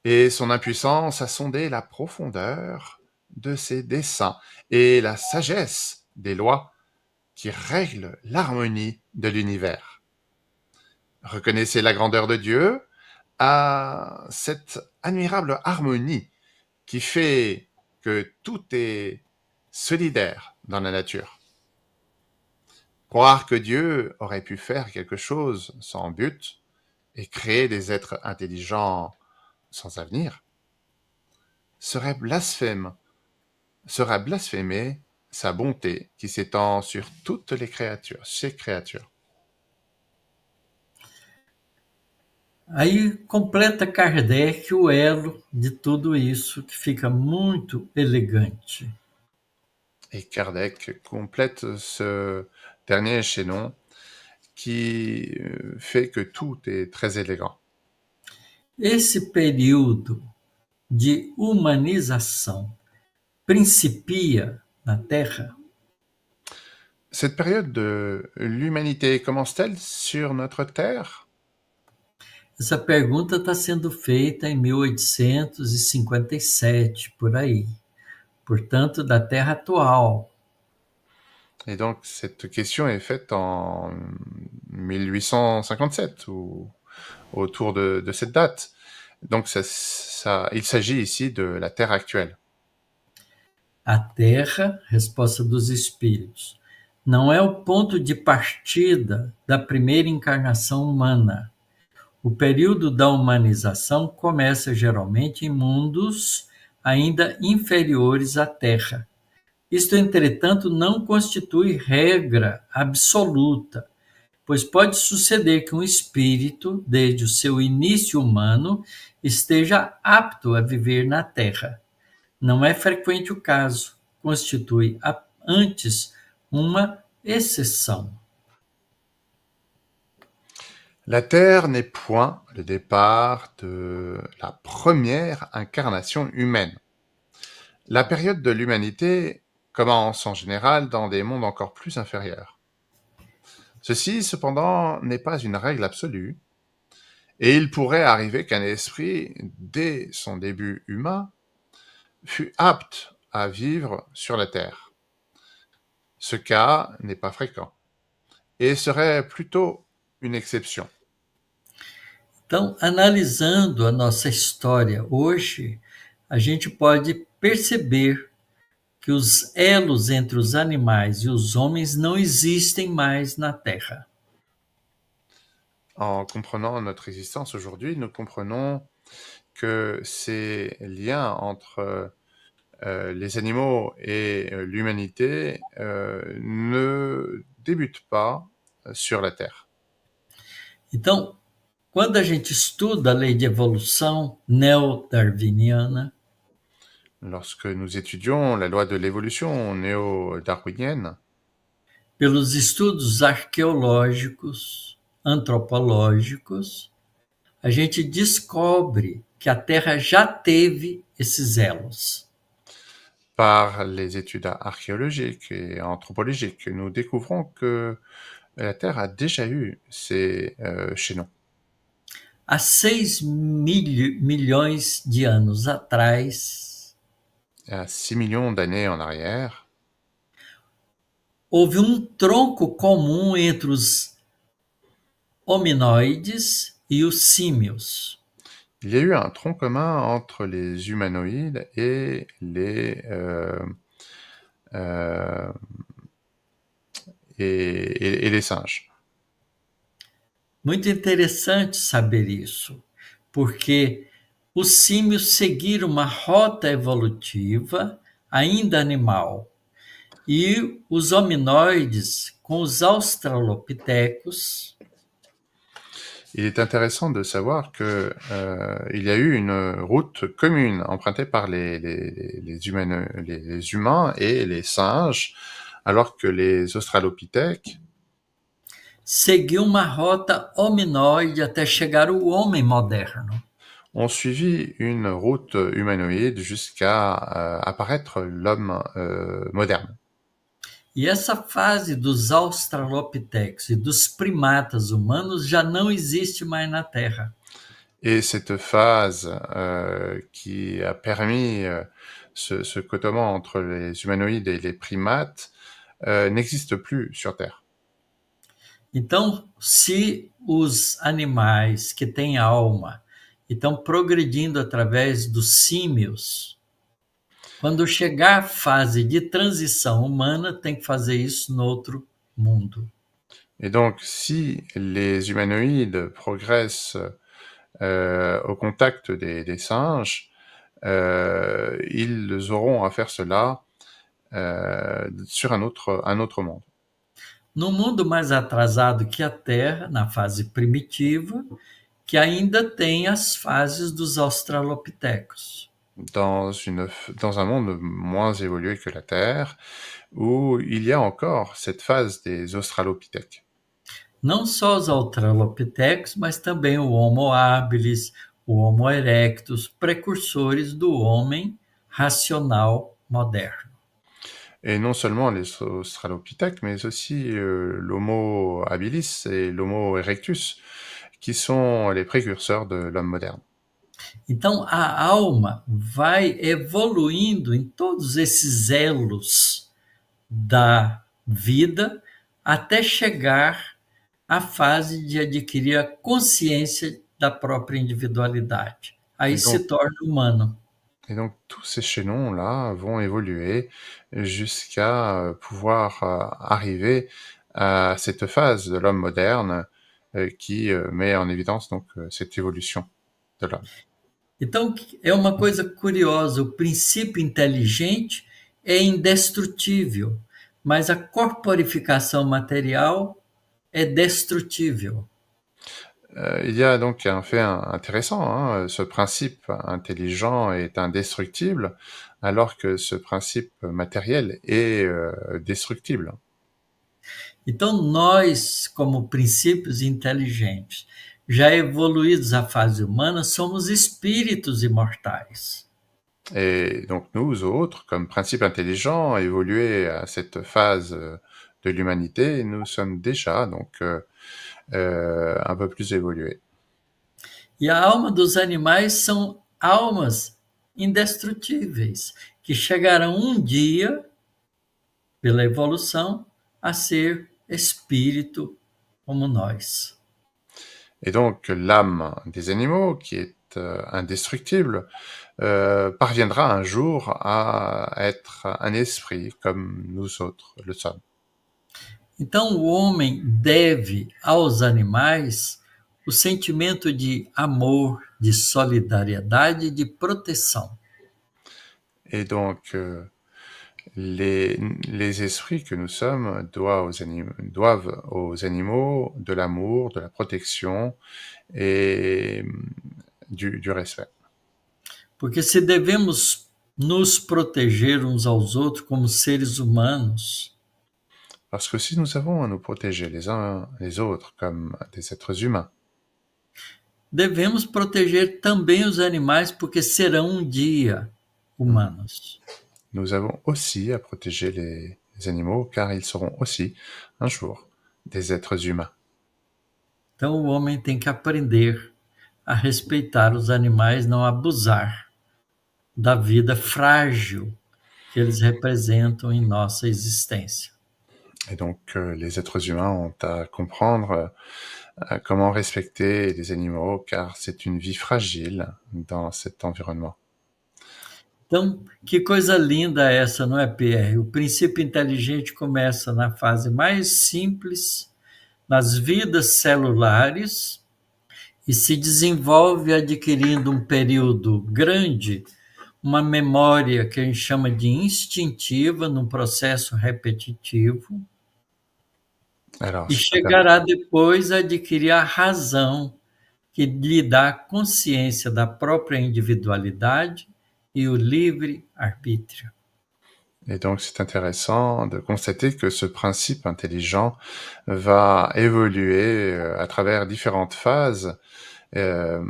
et son impuissance à sonder la profondeur de ses desseins et la sagesse des lois qui règlent l'harmonie de l'univers. Reconnaissez la grandeur de Dieu à cette admirable harmonie qui fait que tout est solidaire dans la nature. Croire que Dieu aurait pu faire quelque chose sans but et créer des êtres intelligents sans avenir sera blasphémer sa bonté qui s'étend sur toutes les créatures, ses créatures. Aí completa Kardec o elo de tudo isso, que fica muito elegante. Et Kardec complète ce dernier chaînon qui fait que tout est très élégant. Esse período de humanização principia na Terra? Cette période de l'humanité commence-t-elle sur notre Terre? Essa pergunta está sendo feita em 1857, por aí. Portanto, da Terra atual. Et donc, cette question est faite en 1857, ou autour de cette date. Donc, il s'agit ici de la Terre actuelle. A Terra, resposta dos espíritos, não é o ponto de partida da primeira encarnação humana. O período da humanização começa geralmente em mundos ainda inferiores à Terra. Isto, entretanto, não constitui regra absoluta, pois pode suceder que um espírito, desde o seu início humano, esteja apto a viver na Terra. Não é frequente o caso, constitui antes uma exceção. La Terre n'est point le départ de la première incarnation humaine. La période de l'humanité commence en général dans des mondes encore plus inférieurs. Ceci, cependant, n'est pas une règle absolue, et il pourrait arriver qu'un esprit, dès son début humain, fût apte à vivre sur la Terre. Ce cas n'est pas fréquent, et serait plutôt une exception. Então, analisando a nossa história hoje, a gente pode perceber que os elos entre os animais e os homens não existem mais na Terra. En comprenant notre existence aujourd'hui, nous comprenons que ces liens entre les animaux et l'humanité ne débutent pas sur la Terre. Então, quando a gente estuda a lei de evolução neo-darwiniana, Lorsque nous étudions la loi de l'évolution néo-darwinienne, pelos estudos arqueológicos, antropológicos, a gente descobre que a Terra já teve esses elos. par les études archéologiques et anthropologiques, nous découvrons que la Terre a déjà eu ces chaînons. Há 6 milhões de anos atrás, À 6 millions d'années en arrière, houve um tronco comum entre os hominoides e os símios. il y a eu un tronc commun entre les humanoïdes et euh, et les singes. Muito interessante saber isso, porque os símios seguiram uma rota evolutiva, ainda animal, e os hominoides, com os australopitecos, Il est intéressant de savoir que il y a eu une route commune empruntée par les humains et les singes, alors que les australopithèques seguiu uma rota hominoide até chegar ao homem moderno. ont suivi une route humanoïde jusqu'à apparaître l'homme moderne. E essa fase dos australopithecus e dos primatas humanos já não existe mais na Terra. Et cette phase qui a permis ce côtoiement entre les humanoïdes et les primates n'existe plus sur Terre. Então, se os animais que têm alma estão progredindo através dos símios, quando chegar a fase de transição humana, tem que fazer isso no outro mundo. Et donc, si les humanoïdes progressent au contact des singes, ils auront à faire cela sur un autre monde. No mundo mais atrasado que a Terra, na fase primitiva, que ainda tem as fases dos australopithecus. Dans un monde moins évolué que la Terre, où il y a encore cette phase des australopithèques. Não só os australopithecus, mas também o Homo habilis, o Homo erectus, precursores do homem racional moderno. Et non seulement les australopithèques, mais aussi l'Homo habilis et l'Homo erectus, qui sont les précurseurs de l'homme moderne. Então, a alma vai evoluindo em todos esses elos da vida até chegar à fase de adquirir a consciência da própria individualidade. Aí se torna humano. Et donc, tous ces chaînons-là vont évoluer jusqu'à pouvoir arriver à cette phase de l'homme moderne qui met en évidence donc cette évolution de l'homme. Então, é uma coisa curiosa: o princípio inteligente é indestrutível, mas a corporificação material é destrutível. Il y a donc un fait intéressant, hein, ce principe intelligent est indestructible, alors que ce principe matériel est destructible. Então, nós, como princípios inteligentes, já evoluídos à fase humana, somos espíritos imortais. Et donc nous autres, comme principe intelligent, évolués à cette phase de l'humanité, nous sommes déjà donc un peu plus évolués. E a alma dos animais são almas indestrutíveis, que chegarão um dia, pela evolução, a ser espírito como nós. Et donc l'âme des animaux, qui est indestructible, parviendra un jour à être un esprit comme nous autres le sommes. Então, o homem deve aos animais o sentimento de amor, de solidariedade e de proteção. Et donc les esprits que nous sommes doivent aux animaux de l'amour, de la protection et du respect. Porque se devemos nos proteger uns aos outros como seres humanos, Parce que si nous avons à nous protéger les uns les autres comme des êtres humains, devemos proteger também os animais, porque serão um dia humanos. nous avons aussi à protéger les animaux car ils seront aussi un jour des êtres humains. Então, o homem tem que aprender a respeitar os animais, não abusar da vida frágil que eles representam em nossa existência. Et donc les êtres humains ont à comprendre comment respecter les animaux car c'est une vie fragile dans cet environnement. Então, que coisa linda essa, não é, Pierre? O princípio inteligente começa na fase mais simples, nas vidas celulares, e se desenvolve adquirindo um período grande, uma memória que a gente chama de instintiva, num processo repetitivo, Alors e c'est chegará depois a adquirir a razão, que lhe dá consciência da própria individualidade e o livre-arbítrio. Et donc c'est intéressant de constater que ce principe intelligent va évoluer à travers différentes phases euh,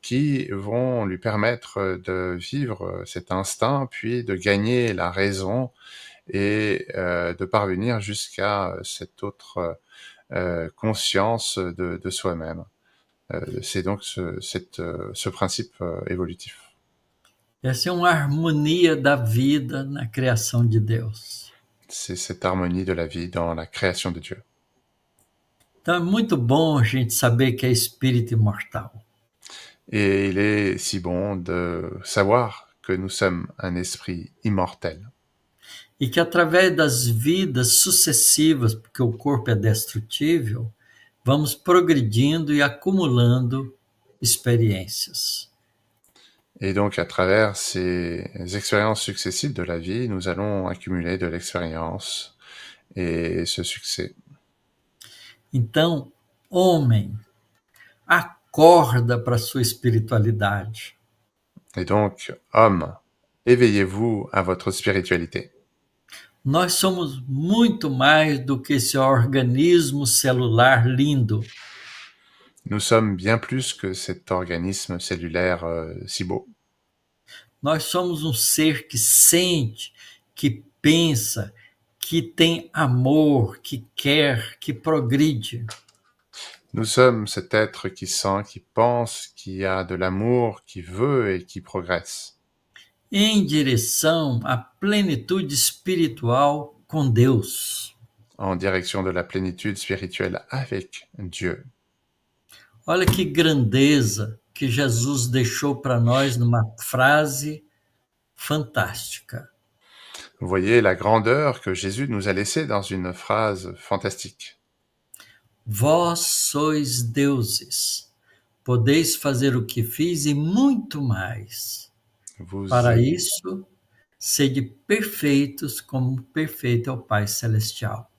qui vont lui permettre de vivre cet instinct, puis de gagner la raison et de parvenir jusqu'à cette autre conscience de soi-même. C'est donc ce principe évolutif. Essa é uma harmonia da vida na criação de Deus. C'est cette harmonie de la vie dans la création de Dieu. Então é muito bom a gente saber que é espírito imortal. Et il est si bon de savoir que nous sommes un esprit immortel. E que através das vidas sucessivas, porque o corpo é destrutível, vamos progredindo e acumulando experiências. Et donc, à travers ces expériences successives de la vie, nous allons accumuler de l'expérience et ce succès. Então, homem, acorda para a sua espiritualidade. Et donc, homme, éveillez-vous à votre spiritualité. Nós somos muito mais do que esse organismo celular lindo. Nous sommes bien plus que cet organisme cellulaire si beau. Nós somos um ser que sente, que pensa, que tem amor, que quer, que progride. Nous sommes cet être qui sent, qui pense, qui a de l'amour, qui veut et qui progresse. Em direção à plenitude espiritual com Deus. En direction de la plénitude spirituelle avec Dieu. Olha que grandeza que Jesus deixou para nós numa frase fantástica. Vous voyez la grandeur que Jésus nous a laissée dans une phrase fantastique. Vós sois deuses, podeis fazer o que fiz e muito mais. Vous Para êtes, isso, sede perfeitos como perfeito é o Pai Celestial.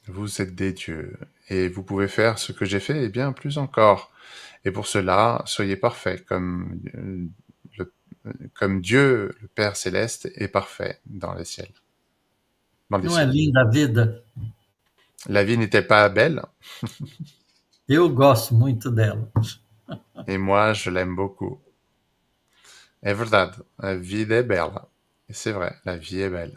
vous êtes des dieux, et vous pouvez faire ce que j'ai fait et bien plus encore. Et pour cela, soyez parfaits comme Dieu, le Père céleste, est parfait dans les cieux. Dans les Não é cieux. linda a vida? La vie n'était pas belle, Eu gosto muito dela. et moi, je l'aime beaucoup. É verdade, a vida é bela. E c'est vrai, la vie est belle.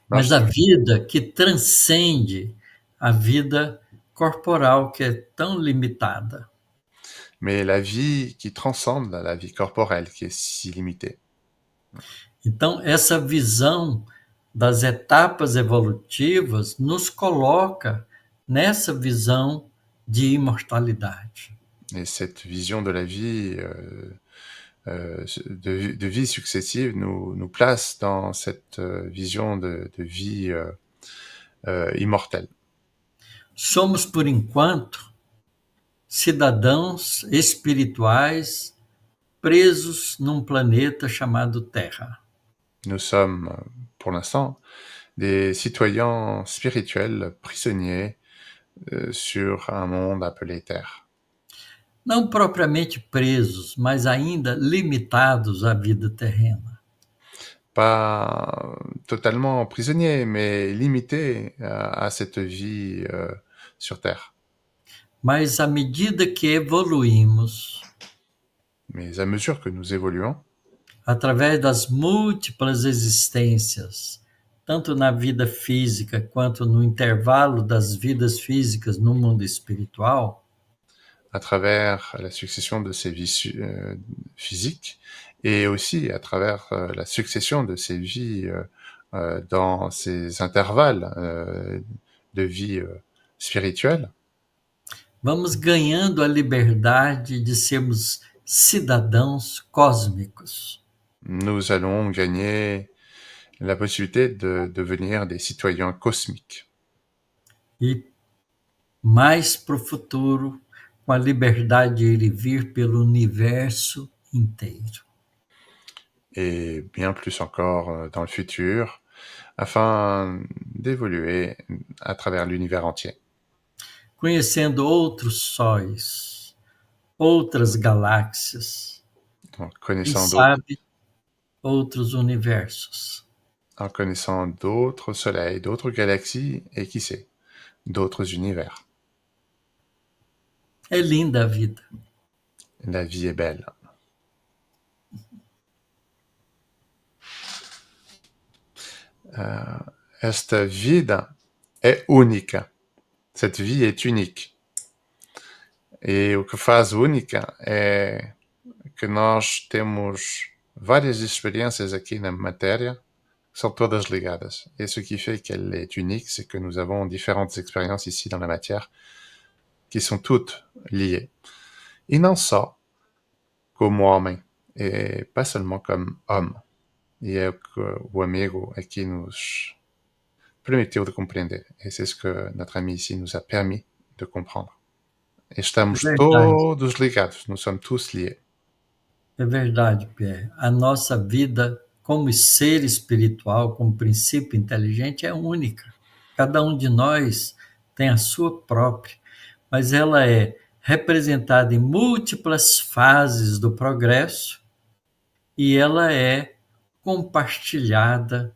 Mas Nós, a vida que transcende a vida corporal, que é tão limitada. mais la vie qui transcende la vie corporelle, qui est si limitée. Então, essa visão das etapas evolutivas nos coloca nessa visão de imortalidade. Et cette vision de la vie, de vie successive, nous place dans cette vision de vie immortelle. Somos, por enquanto, cidadãos espirituais presos num planeta chamado Terra. Nous sommes, pour l'instant, des citoyens spirituels prisonniers sur un monde appelé Terre. Não propriamente presos, mas ainda limitados à vida terrena. Pas totalement prisonniers, mais limités à cette vie sur Terre. Mas à medida que evoluímos, Mais à mesure que nous évoluons, através das múltiplas existências, tanto na vida física quanto no intervalo das vidas físicas no mundo espiritual, à travers la succession de ces vies physiques et aussi à travers la succession de ces vies dans ces intervalles de vie spirituelle, vamos ganhando a liberdade de sermos cidadãos cósmicos. nous allons gagner la possibilité de devenir des citoyens cosmiques. E mais para o futuro, com a liberdade de ir e vir pelo universo inteiro. Et bien plus encore dans le futur, afin d'évoluer à travers l'univers entier. Conhecendo outros sóis, outras galáxias, Donc, quem sabe outros universos. en connaissant d'autres soleils, d'autres galaxies et qui sait, d'autres univers. É linda a vida. La vie est belle. Esta vida é única. Cette vie est unique. E o que faz única é que nós temos várias experiências aqui na matéria que são todas ligadas. Et ce qui fait qu'elle est unique, c'est que nous avons différentes expériences ici dans la matière qui sont toutes liées. E não só como homem, e pas seulement comme homme. E é o que o amigo aqui nos permitiu de compreender. Et c'est ce que notre ami ici nous a permis de comprendre. E estamos todos ligados, nous sommes tous liés. É verdade, Pierre. A nossa vida como ser espiritual, como princípio inteligente, é única. Cada um de nós tem a sua própria, mas ela é representada em múltiplas fases do progresso e ela é compartilhada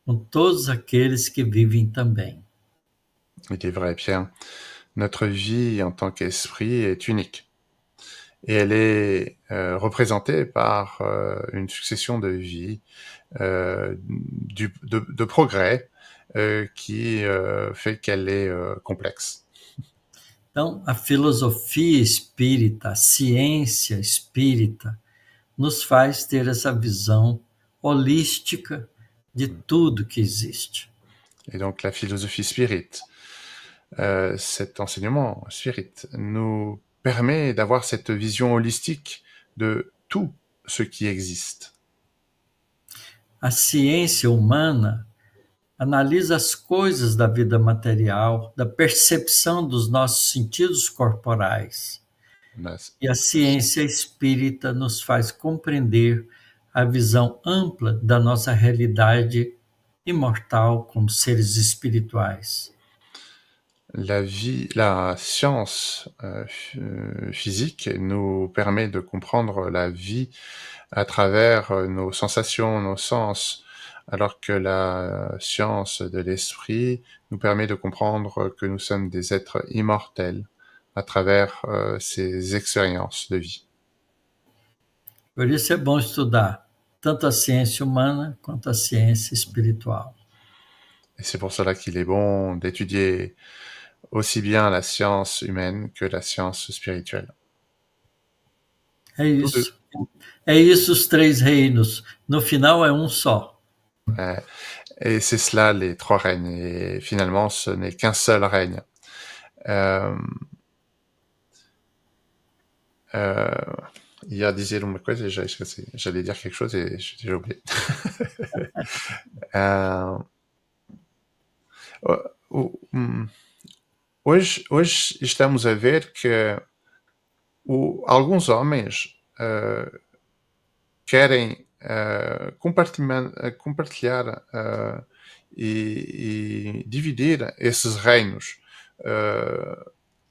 com todos aqueles que vivem também. Il est vrai, Pierre. Notre vie en tant qu'esprit est unique. Et elle est représentée par une succession de vies, de progrès qui fait qu'elle est complexe. Então, a filosofia espírita, a ciência espírita, nos faz ter essa visão holística de tudo que existe. Et donc la philosophie spirit, cet enseignement spirit, nous permet d'avoir cette vision holistique de tout ce qui existe. A ciência humana analisa as coisas da vida material, da percepção dos nossos sentidos corporais, Mas E a ciência espírita nos faz compreender a visão ampla da nossa realidade imortal como seres espirituais. la science physique nous permet de comprendre la vie à travers nos sensations, nos sens, alors que la science de l'esprit nous permet de comprendre que nous sommes des êtres immortels à travers ces expériences de vie. Por isso é bom estudar tanto a ciência humana quanto a ciência espiritual. Et c'est pour cela qu'il est bon d'étudier aussi bien la science humaine que la science spirituelle. É Tous deux. isso. É isso os três reinos. No final é um só. Et c'est cela les trois règnes. Et finalement, ce n'est qu'un seul règne. Euh, ia dizer uma coisa e já esqueci. J'allais dire quelque chose et j'ai déjà oublié. Hoje estamos a ver que alguns homens querem compartilhar e dividir esses reinos.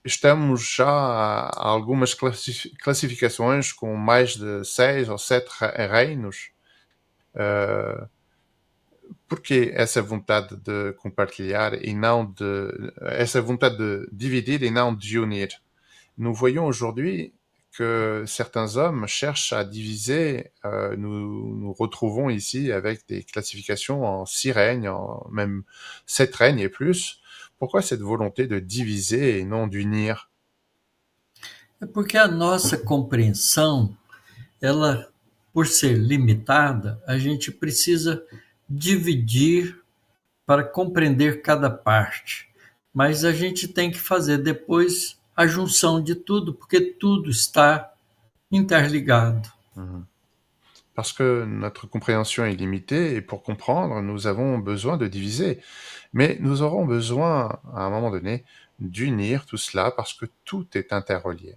Estamos já a algumas classificações com mais de 6 ou 7 reinos. Porque essa vontade de compartilhar e não essa vontade de dividir et non de unir? Nous voyons aujourd'hui que certains hommes cherchent à diviser. Nous retrouvons ici avec des classifications en 6 règnes, même 7 règnes et plus. Pourquoi cette volonté de diviser et non d'unir? É porque a nossa compreensão, ela, por ser limitada, a gente precisa dividir para compreender cada parte. Mas a gente tem que fazer depois a junção de tudo, porque tudo está interligado. Parce que notre compréhension est limitée et pour comprendre, nous avons besoin de diviser. Mais nous aurons besoin, à un moment donné, d'unir tout cela parce que tout est interrelié.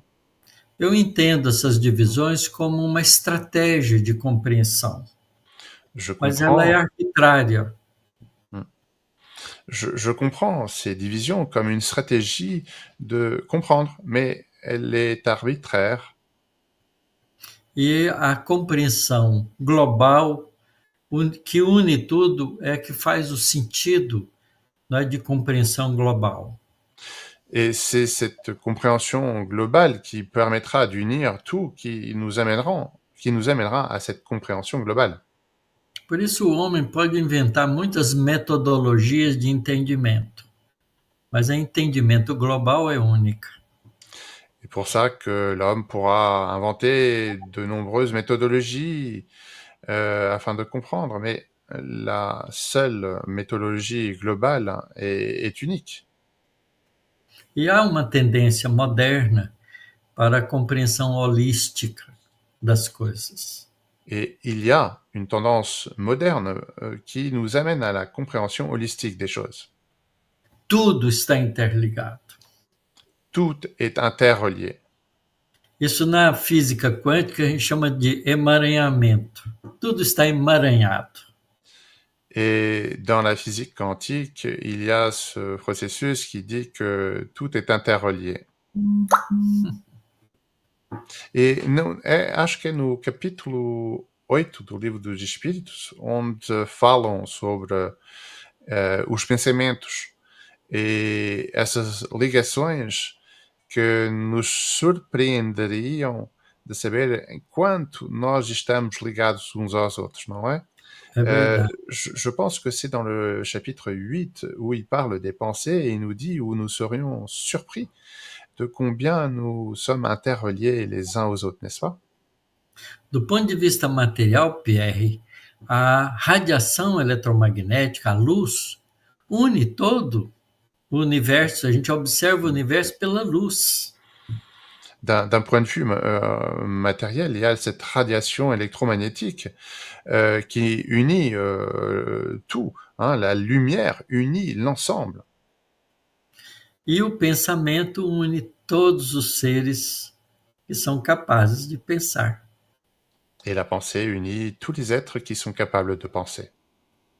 Eu entendo essas divisões como uma estratégia de compreensão, Je mas ela é comprends, arbitrária. je comprends ces divisions comme une stratégie de comprendre, mais elle est arbitraire. E a compreensão global, que une tudo, é que faz o sentido, né, de compreensão global. Et c'est cette compréhension globale qui permettra d'unir tout, qui nous amènera à cette compréhension globale. Por isso o homem pode inventar muitas metodologias de entendimento, mas o entendimento global é única. C'est pour ça que l'homme pourra inventer de nombreuses méthodologies afin de comprendre, mais la seule méthodologie globale est unique. E há uma tendência moderna para a compreensão holística das coisas. Et il y a une tendance moderne qui nous amène à la compréhension holistique des choses. Tudo está interligado. Tout est interrelié. Isso na física quântica a gente chama de emaranhamento. Tudo está emaranhado. Et dans la physique quantique, il y a ce processus qui dit que tout est interrelié. E acho que é no capítulo 8 do Livro dos Espíritos, onde falam sobre os pensamentos e essas ligações que nos surpreenderiam de saber em quanto nós estamos ligados uns aos outros, não é? É verdade. Je pense que c'est dans le chapitre 8 où il parle des pensées et il nous dit où nous serions surpris de combien nous sommes interreliés les uns aux autres, n'est-ce pas? Do ponto de vista material, Pierre, a radiação eletromagnética, a luz, une todo o universo. A gente observa o universo pela luz. D'un point de vue matériel, il y a cette radiation électromagnétique qui unit tout. Hein, la lumière unit l'ensemble. E o pensamento une todos os seres que são capazes de pensar. Et la pensée unit tous les êtres qui sont capables de penser.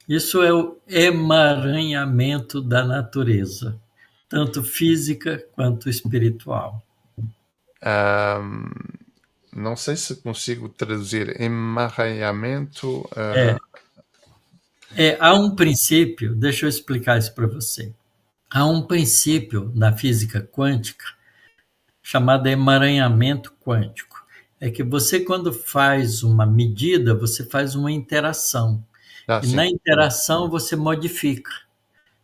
Isso é o emaranhamento da natureza, tanto física quanto espiritual. Não sei se consigo traduzir emaranhamento. Há um princípio, deixa eu explicar isso para você. Há um princípio na física quântica chamado emaranhamento quântico. É que você, quando faz uma medida, você faz uma interação. E sim. na interação você modifica.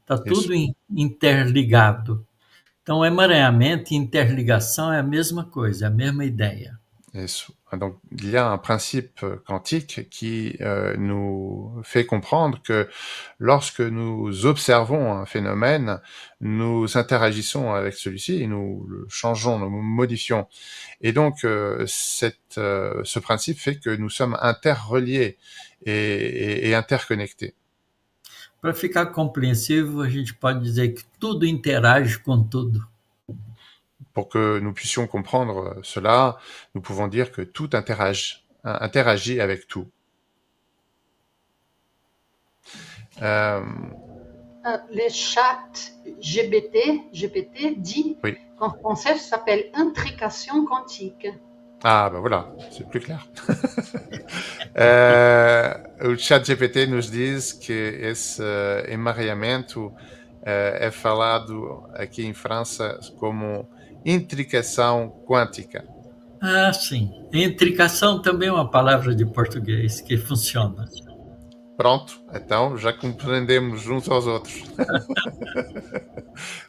Está tudo Isso. interligado. Então, emaranhamento e interligação é a mesma coisa, é a mesma ideia. Isso. Donc, il y a un principe quantique qui nous fait comprendre que lorsque nous observons un phénomène, nous interagissons avec celui-ci et nous le changeons, nous modifions. Et donc, ce principe fait que nous sommes interreliés et interconnectés. Para ficar compreensivo, a gente pode dizer que tudo interage com tudo. Pour que nous puissions comprendre cela, nous pouvons dire que tout interagit avec tout. Le chat GPT dit qu'en français, ça s'appelle intrication quantique. Ah, ben voilà, c'est plus clair. O chat GPT nos diz que esse emaranhamento é falado aqui em França como intricação quântica. Ah, sim. Intricação também é uma palavra de português que funciona. Pronto, então já compreendemos uns aos outros.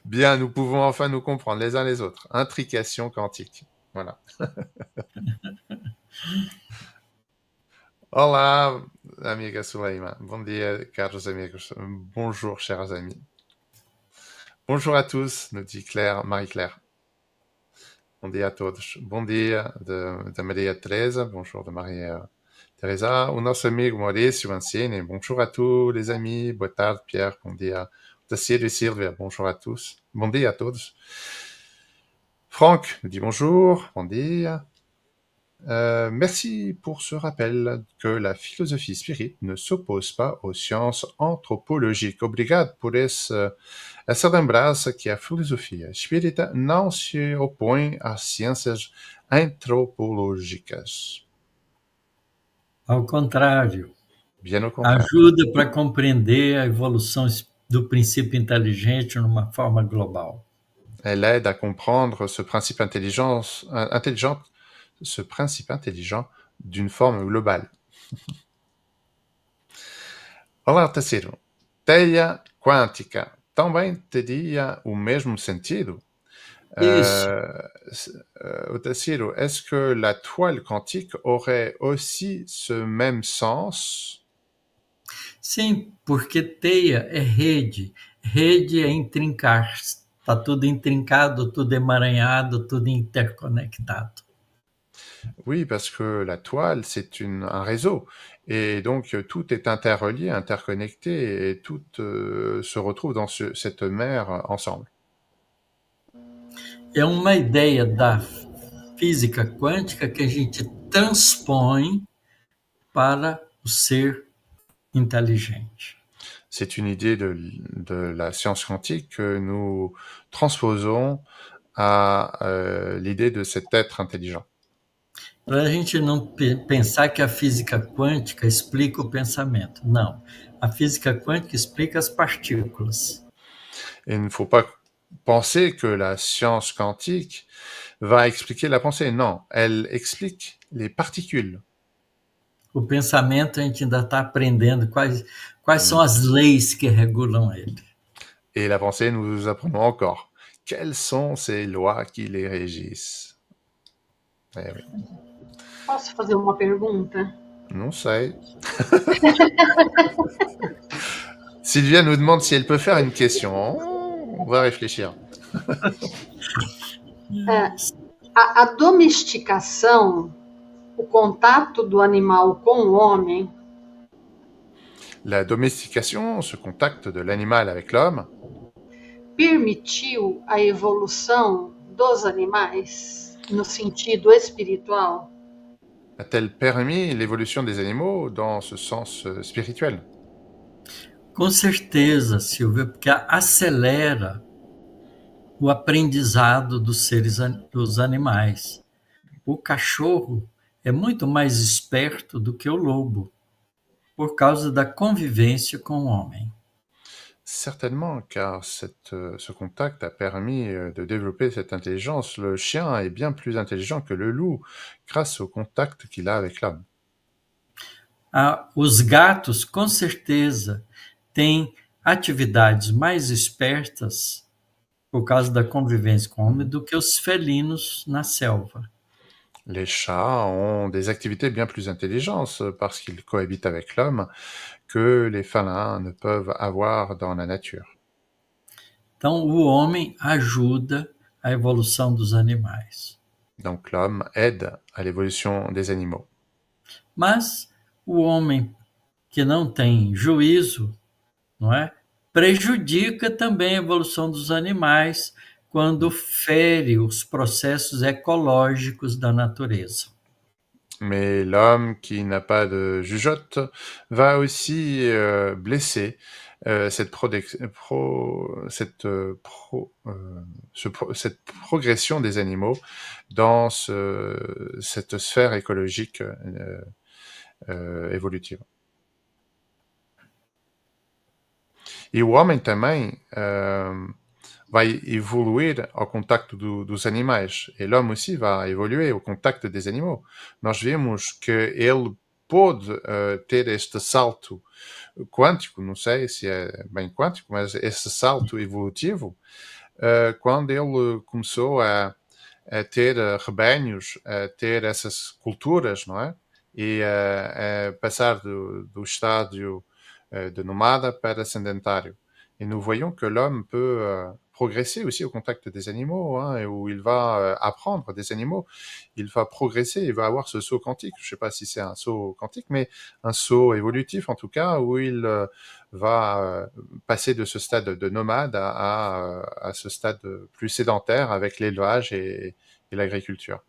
Bien, nous pouvons enfin nous comprendre les uns les autres. Intrication quantique. Voilà. Olá, amiga Suleima. Bom dia, caros amigos. Bonjour, chers amis. Bonjour à tous, nous dit Marie-Claire. Bom dia a todos. Bom dia da Maria Teresa. Bonjour de Maria Teresa. O nosso amigo Maurício Ancini. Bonjour à tous les amis. Boa tarde, Pierre. Bom dia. Tacílio e Silvia. Bonjour à tous. Bom dia a todos. Franck nous dit bonjour. Bom dia. Merci pour ce rappel que la philosophie spirit ne s'oppose pas aux sciences antropologiques. Obrigado por essa lembrança que a filosofia espírita não se opõe às ciências antropológicas. Ao contrário. Bien au contraire. Ajuda para compreender a evolução do princípio inteligente numa forma global. Elle aide à comprendre ce principe intelligent d'une forme globale. Olá, Tacílio. Teia quântica também teria o mesmo sentido? Tacílio, est-ce que la toile quantique aurait aussi ce même sens? Sim, porque teia é rede. Rede é intrincar. Está tudo intrincado, tudo emaranhado, tudo interconectado. Oui, parce que la toile, c'est un réseau. Et donc, tout est interrelié, interconnecté, et tout se retrouve dans cette mer ensemble. É uma ideia da física quântica que a gente transpõe para o ser inteligente. C'est une idée de la science quantique que nous transposons à l'idée de cet être intelligent. Para a gente não pensar que a física quântica explica o pensamento. Não. A física quântica explica as partículas. Et il ne faut pas penser que la science quantique va expliquer la pensée. Non, elle explique les particules. O pensamento a gente ainda está aprendendo quais são as leis que regulam ele. Et la pensée, nous apprenons encore. Quelles sont ces lois qui les régissent? Oui. Posso fazer uma pergunta? Não sei. Sylvia nous demande si elle peut faire une question. On va réfléchir. A domesticação, o contato do animal com o homem. La domestication, ce contact de l'animal avec l'homme. Permitiu a evolução dos animais? no sentido espiritual? A-t-elle permis l'évolution des animaux dans ce sens spirituel? Com certeza, Silvia, porque acelera o aprendizado dos dos animais. O cachorro é muito mais esperto do que o lobo, por causa da convivência com o homem. Certainement, car ce contact a permis de développer cette intelligence. Le chien est bien plus intelligent que le loup grâce au contact qu'il a avec l'homme. Os gatos, com certeza, têm atividades mais espertas por causa da convivência com o homem do que os felinos na selva. Les chats ont des activités bien plus intelligentes parce qu'ils cohabitent avec l'homme que les félins ne peuvent avoir dans la nature. Então, o homem ajuda a evolução dos animais. Donc l'homme aide à l'évolution des animaux. Mas o homem que não tem juízo, não é? Prejudica também a evolução dos animais quando fere os processos ecológicos da natureza. Mais l'homme qui n'a pas de jugeote va aussi blesser cette progression des animaux dans cette sphère écologique evolutiva. E o homem também vai evoluir ao contacto dos animais. E l'homme aussi vai evoluir ao contacto des animaux. Nós vemos que ele pôde ter este salto quântico, não sei se é bem quântico, mas esse salto evolutivo, quando ele começou a ter rebanhos, a ter essas culturas, não é? E a passar do estádio de nomade para sédentaire. Et nous voyons que l'homme peut progresser aussi au contact des animaux, hein, où il va apprendre des animaux, il va progresser, il va avoir ce saut quantique. Je ne sais pas si c'est un saut quantique, mais un saut évolutif en tout cas, où il va passer de ce stade de nomade à ce stade plus sédentaire avec l'élevage et l'agriculture.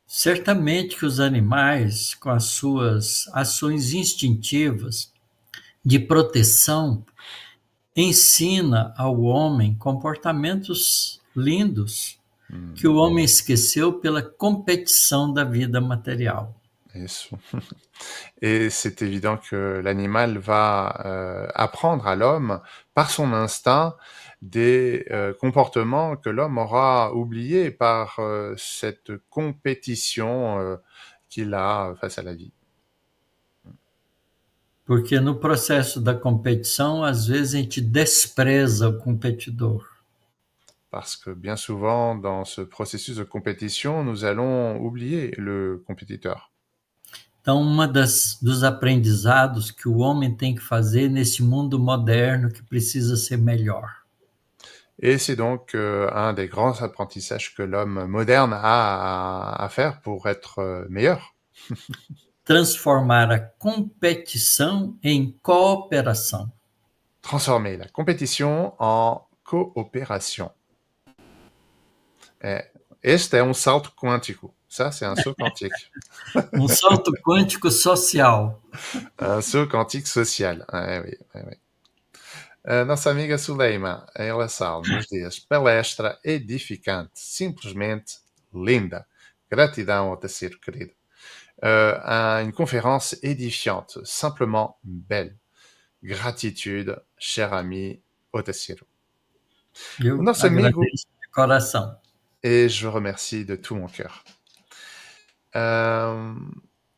Certamente que os animais, com as suas ações instintivas de proteção, ensina ao homem comportamentos lindos que o homem esqueceu pela competição da vida material. Isso. Et c'est évident que l'animal va apprendre à l'homme, par son instinct, des comportements que l'homme aura oubliés par cette compétition qu'il a face à la vie. Porque no processo da competição, às vezes a gente despreza o competidor. Parce que bien souvent, dans ce processus de compétition, nous allons oublier le compétiteur. Então, dos aprendizados que o homem tem que fazer nesse mundo moderno que precisa ser melhor. Et c'est donc un des grands apprentissages que l'homme moderne a à faire pour être meilleur. Transformar a competição em cooperação. Transformer la compétition en coopération. Este é um salto quântico. Ça, c'est un saut quantique. Um salto quântico social. Un saut quantique social. Oui. Nossa amiga Suleima, em Lassal, nos diz: palestra edificante, simplesmente linda. Gratidão ao Taciro, querido. Une conférence édifiante, simplement belle. Gratitude, cher ami Otaciro. Eu nosso amigo de coração. Et je remercie de tout mon cœur.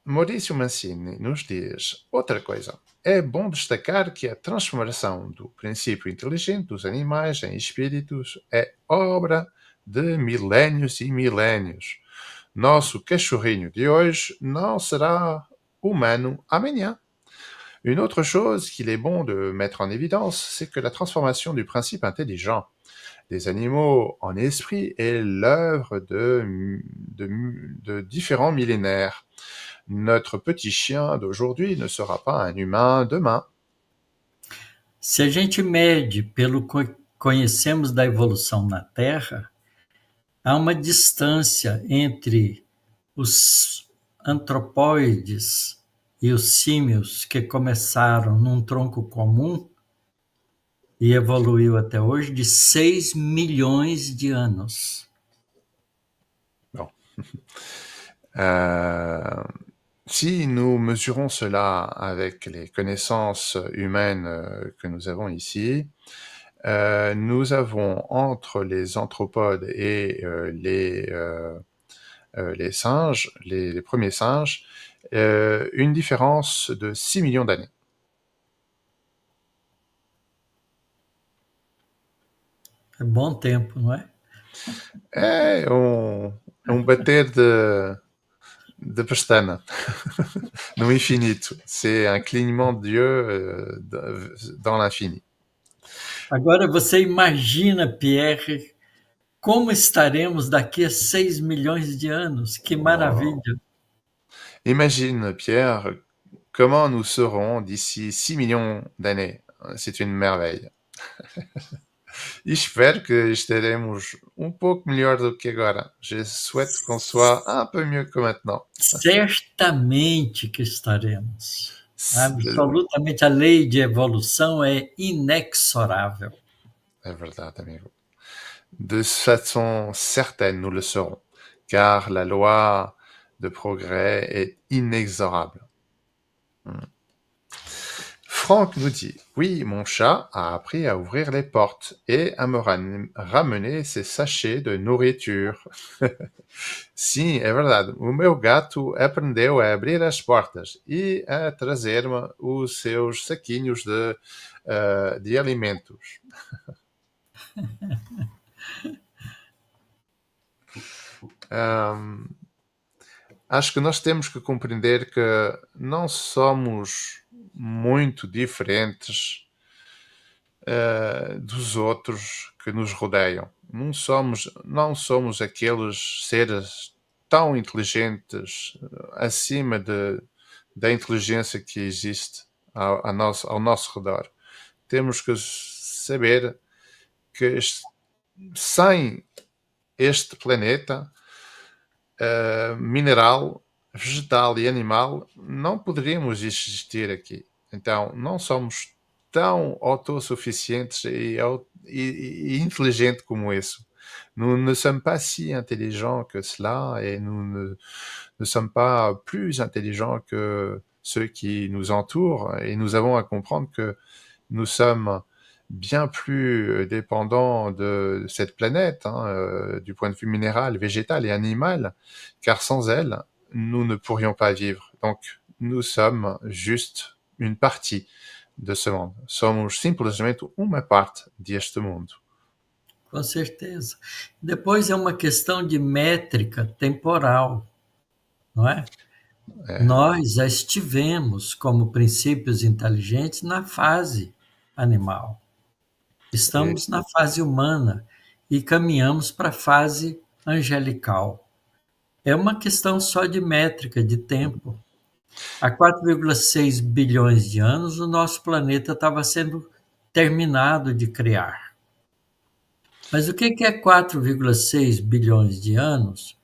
Maurício Mancini nos diz outra coisa. É bom destacar que a transformação do princípio inteligente dos animais em espíritos é obra de milénios e milénios. Nosso cachorrinho de hoje não será humano amanhã. Une autre chose qu'il est bon de mettre en évidence, c'est que la transformation du principe intelligent des animaux en esprit est l'œuvre de différents millénaires. Notre petit chien d'aujourd'hui ne sera pas un humain demain. Se a gente mede pelo que conhecemos da evolução na Terra, há uma distância entre os antropóides e os símios que começaram num tronco comum e evoluiu até hoje de 6 milhões de anos. Bon. Si nous mesurons cela avec les connaissances humaines que nous avons ici, nous avons entre les anthropodes et les singes, les premiers singes, une différence de 6 millions d'années. É bom tempo, não é? É um bater de pestana no infinito. C'est un clignement d'yeux dans l'infini. Agora você imagina, Pierre, como estaremos daqui a 6 milhões de anos? Que maravilha! Imagine, Pierre, comment nous serons d'ici 6 millions d'années. C'est une merveille. E espero que estaremos um pouco melhor do que agora. Je souhaite qu'on soit un peu mieux que maintenant. Certamente que estaremos. Absolutamente, a lei de evolução é inexorável. É verdade, amigo. De façon certaine, nous le serons, car la loi de progrès est inexorable. Franck nous dit, oui, mon chat a appris à ouvrir les portes et à me ramener ses sachets de nourriture. Sim, é verdade. O meu gato aprendeu a abrir as portas e a trazer-me os seus saquinhos de alimentos. Acho que nós temos que compreender que não somos muito diferentes dos outros que nos rodeiam. Não somos aqueles seres tão inteligentes acima da inteligência que existe ao nosso redor. Temos que saber que sem este planeta mineral, vegetal e animal, não poderíamos existir aqui. Então, não somos tão autossuficientes et intelligents comme isso. Nous ne sommes pas si intelligents que cela et nous ne sommes pas plus intelligents que ceux qui nous entourent et nous avons à comprendre que nous sommes bien plus dépendants de cette planète, du point de vue minéral, végétal et animal, car sans elle, nous ne pourrions pas vivre. Donc, nous sommes juste une partie de ce mundo. Somos simplesmente uma parte deste mundo. Com certeza. Depois é uma questão de métrica temporal, não é? Nós já estivemos como princípios inteligentes na fase animal. Estamos na fase humana e caminhamos para a fase angelical. É uma questão só de métrica, de tempo. Há 4,6 bilhões de anos, o nosso planeta estava sendo terminado de criar. Mas o que é 4,6 bilhões de anos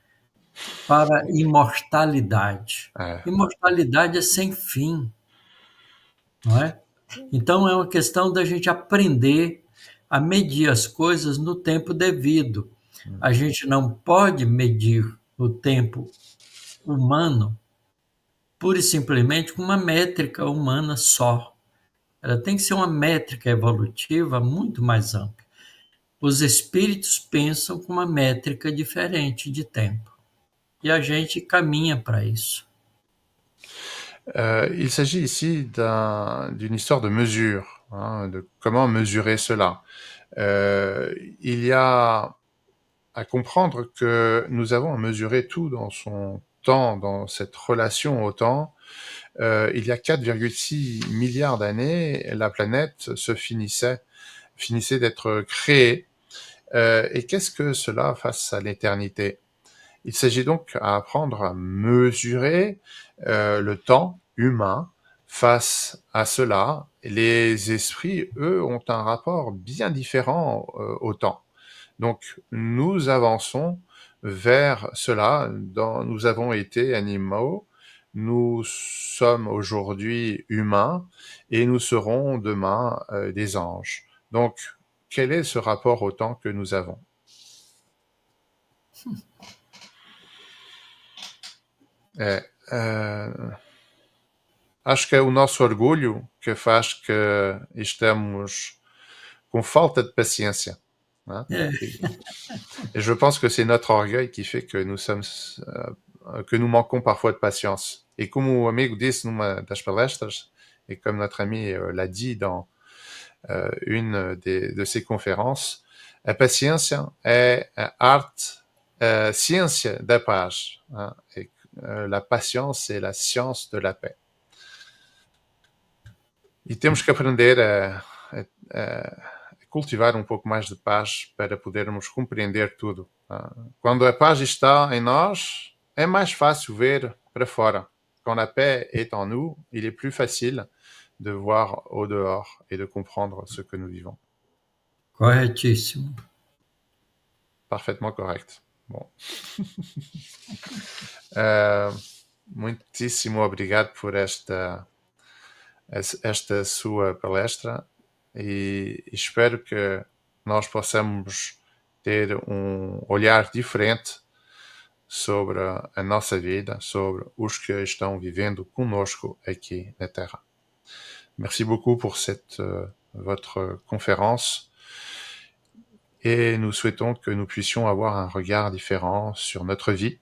para imortalidade? Imortalidade é sem fim, não é? Então é uma questão da gente aprender a medir as coisas no tempo devido. A gente não pode medir o tempo humano pura e simplesmente com uma métrica humana só. Ela tem que ser uma métrica evolutiva muito mais ampla. Os espíritos pensam com uma métrica diferente de tempo. E a gente caminha para isso. Il s'agit ici d'une histoire de mesure, de comment mesurer cela. Il y a à comprendre que nous avons à mesurer tout dans son temps, dans cette relation au temps. Il y a 4,6 milliards d'années, la planète finissait d'être créée. Et qu'est-ce que cela face à l'éternité ? Il s'agit donc à apprendre à mesurer le temps humain face à cela. Les esprits, eux, ont un rapport bien différent au temps. Donc, nous avançons vers cela dont nous avons été animaux, nous sommes aujourd'hui humains et nous serons demain des anges. Donc, quel est ce rapport au temps que nous avons? Acho que é o nosso orgulho que faz que estamos com falta de paciência. Hein? Et je pense que c'est notre orgueil qui fait que que nous manquons parfois de patience. E como o amigo disse numa das palestras, et comme notre ami l'a dit dans une de ses conférences, a paciência é a arte, ciência da paz. Hein? Et la patience é la science de la paix. E temos que aprender a cultivar um pouco mais de paz para podermos compreender tudo. Quando a paz está em nós, é mais fácil ver para fora. Quand la paix est en nous, il est plus facile de voir au dehors et de comprendre ce que nous vivons. Corretíssimo. Parfaitement correct. Bom. Muitíssimo obrigado por esta sua palestra e espero que nós possamos ter olhar diferente sobre a nossa vida, sobre os que estão vivendo conosco aqui na Terra. Merci beaucoup pour votre conférence et nous souhaitons que nous puissions avoir un regard différent sur notre vie,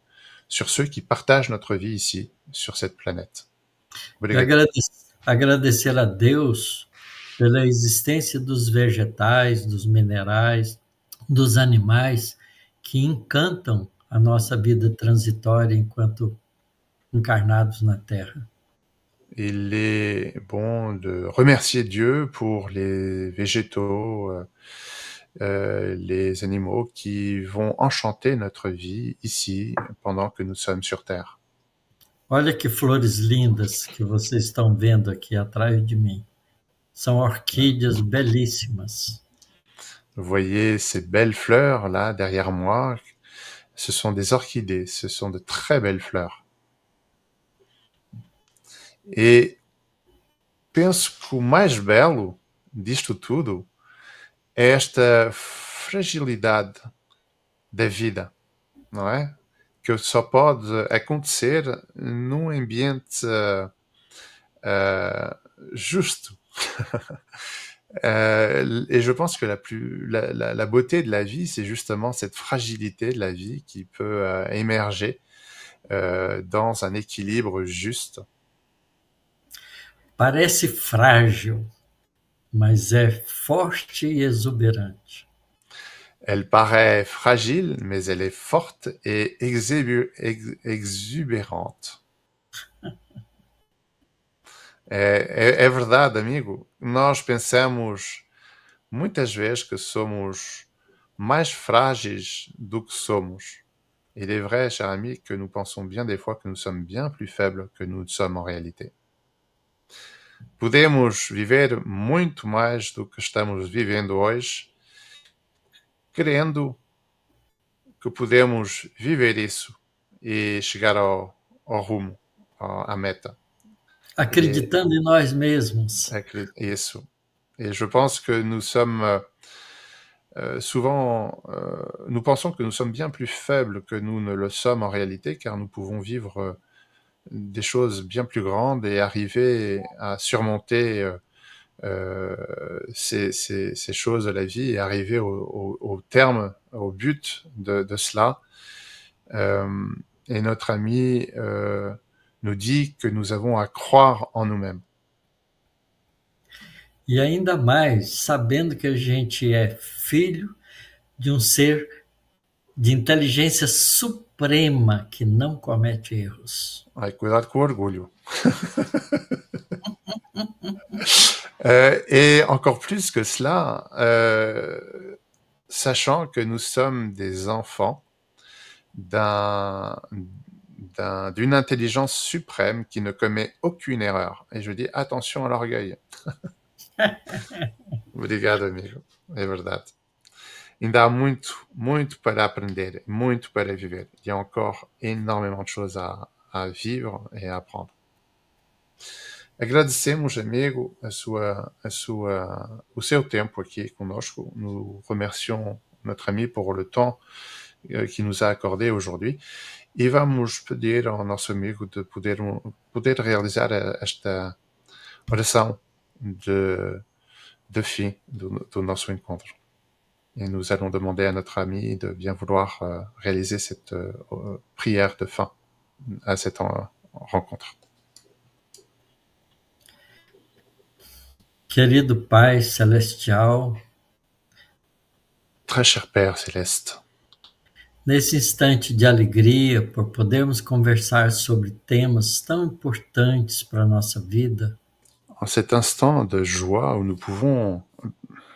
sur ceux qui partagent notre vie ici, sur cette planète. Agradecer a Deus pela existência dos vegetais, dos minerais, dos animais que encantam a nossa vida transitória enquanto encarnados na Terra. Il est bon de remercier Dieu pour les végétaux, les animaux qui vont enchanter notre vie ici pendant que nous sommes sur Terre. Olha que flores lindas que vocês estão vendo aqui atrás de mim. São orquídeas belíssimas. Vous voyez ces belles fleurs là derrière moi, ce sont des orchidées, ce sont de très belles fleurs. E penso que o mais belo disto tudo é esta fragilidade da vida, não é? Que só pode acontecer num ambiente juste. Et je pense que la beauté de la vie, c'est justement cette fragilité de la vie qui peut émerger dans un équilibre juste. Parece frágil, mas é forte e exuberante. Elle paraît fragile, mais elle est forte et exubérante. É verdade, amigo. Nós pensamos muitas vezes que somos mais frágeis do que somos. Il est vrai, cher ami, que nous pensons bien des fois que nous sommes bien plus faibles que nous sommes en réalité. Podemos viver muito mais do que estamos vivendo hoje, crendo que podemos viver isso e chegar ao rumo, à meta. Acreditando em nós mesmos. Isso. Et je pense que nous sommes souvent, nous pensons que nous sommes bien plus faibles que nous ne le sommes en réalité, car nous pouvons vivre des choses bien plus grandes et arriver à surmonter ces choses de la vie et arriver au terme, au but de cela. Et notre ami nous dit que nous avons à croire en nous-mêmes. E ainda mais, sabendo que a gente é filho de ser de inteligência suprema que não comete erros. Ai, cuidado com o orgulho. Et encore plus que cela, sachant que nous sommes des enfants d'une intelligence suprême qui ne commet aucune erreur. Et je dis attention à l'orgueil. Obrigado, amigo. É verdade. Ainda há muito para aprender, muito para viver. Il y a encore énormément de choses à vivre et à apprendre. Agradecemos, amigo, o seu tempo aqui conosco. Nous remercions notre ami pour le temps que nos a accordé aujourd'hui. E vamos pedir ao nosso amigo de poder realizar esta oração de fim do nosso encontro. Et nous allons demander à notre ami de bien vouloir réaliser cette prière de fin à cette rencontre. Querido Pai Celestial, Très cher Père Céleste, nesse instante de alegria por podermos conversar sobre temas tão importantes para a nossa vida, en cet instant de joie où nous pouvons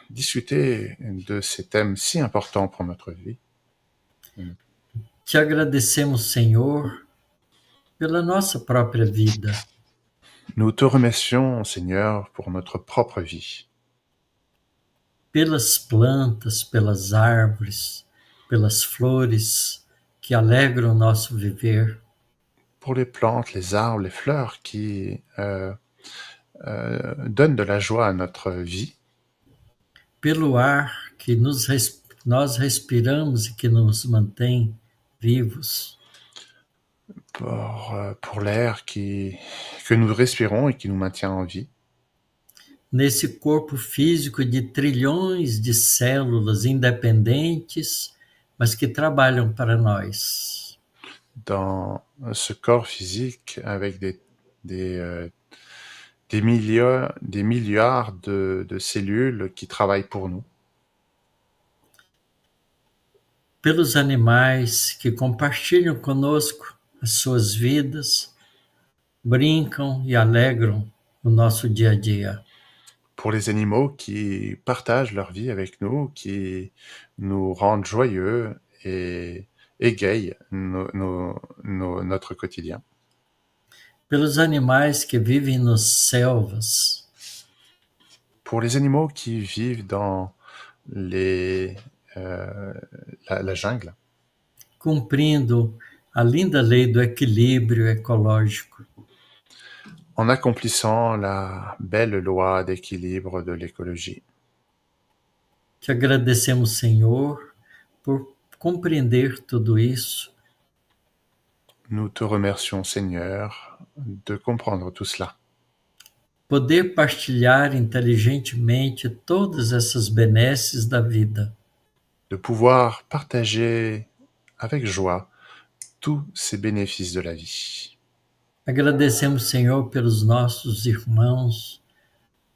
discuter de ces thèmes si importants pour notre vie, te agradecemos, Senhor, pela nossa própria vida, nous te remercions, Seigneur, pour notre propre vie, pelas plantas, pelas árvores, pelas flores que alegram o nosso viver, pour les plantes, les arbres, les fleurs qui donnent de la joie à notre vie, pelo ar que nós respiramos e que nos mantém vivos, pour l'air que nous respirons et qui nous maintient en vie, nesse corpo físico de trilhões de células independentes, mas que trabalham para nós. dans ce corps physique avec des milliards de cellules qui travaillent pour nous, Pelos animais que compartilham conosco as suas vidas, brincam e alegram o nosso dia a dia. pour les animaux qui partagent leur vie avec nous, qui nous rendent joyeux et égayent notre quotidien. Pelos animais que vivem nas selvas, Pour les animaux qui vivent dans la jungle, cumprindo a linda lei do equilíbrio ecológico. en accomplissant la belle loi d'équilibre de l'écologie. Te agradecemos, Senhor, por compreender tudo isso, Nous te remercions, Seigneur, de comprendre tout cela, poder partilhar inteligentemente todas essas benesses da vida. de pouvoir partager avec joie tous ces bénéfices de la vie. Agradecemos, Senhor, pelos nossos irmãos,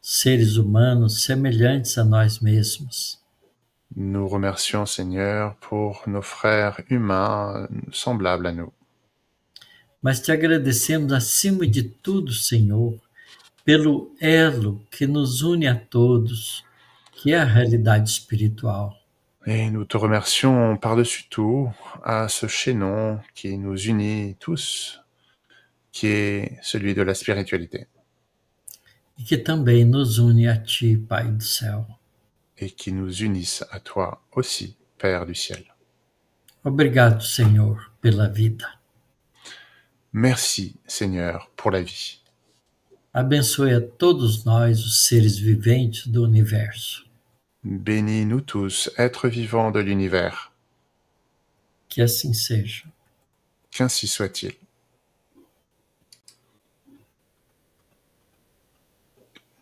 seres humanos semelhantes a nós mesmos. Nous remercions, Seigneur, pour nos frères humains semblables à nous. Mas te agradecemos, acima de tudo, Senhor, pelo elo que nos une a todos, que é a realidade espiritual. Et nous te remercions par-dessus tout à ce chaînon qui nous unit tous, qui est celui de la spiritualité, E que também nos une a Ti, Pai do céu. et qui nous unisse à toi aussi, Père du ciel. Obrigado, Senhor, pela vida. Merci, Seigneur, pour la vie. Abençoe a todos nós, os seres viventes do universo. Bénis nous tous, êtres vivants de l'univers. Que assim seja. Qu'ainsi soit-il.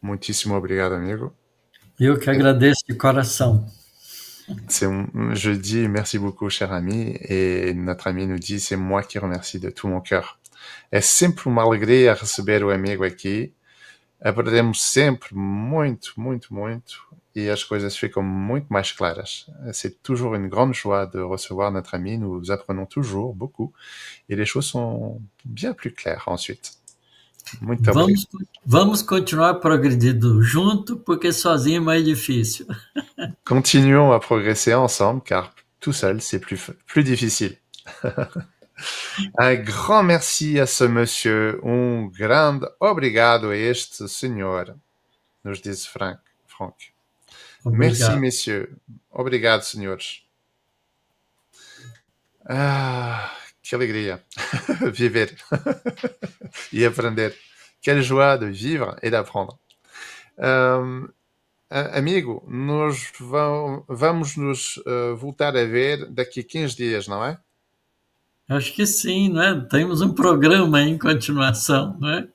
Muitíssimo obrigado, amigo. Eu que agradeço de coração. Je dis merci beaucoup, cher ami, et notre ami nous dit c'est moi qui remercie de tout mon cœur. É sempre uma alegria receber o amigo aqui. Aprendemos sempre muito, muito, muito, et as coisas ficam muito mais claras. C'est toujours une grande joie de recevoir notre ami. Nous apprenons toujours beaucoup, et les choses sont bien plus claires ensuite. Muito obrigado. Vamos continuar progredindo junto, porque sozinho é mais difícil. Continuons à progresser ensemble, car tout seul, c'est plus difficile. Un grand merci à ce monsieur, grande obrigado a este senhor, nos diz Frank. Merci, Obrigado. messieurs. Obrigado, senhores. Que alegria viver e aprender. Quelle joie de vivre et d'apprendre. Amigo, nós vamos nos voltar a ver daqui a 15 dias, não é? Acho que sim, né? Temos um programa em continuação, né?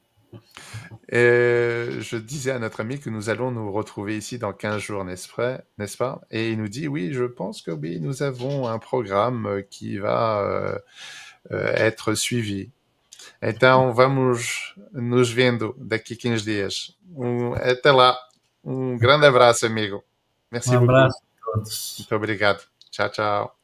Je disais à notre ami que nous allons nous retrouver ici dans 15 jours, n'est-ce pas? Et il nous dit, oui, je pense que oui, nous avons un programme qui va être suivi. Então, vamos nos vendo daqui a 15 dias. Até lá. Um grande abraço, amigo. Merci Um beaucoup. abraço a todos. Muito obrigado. Tchau, tchau.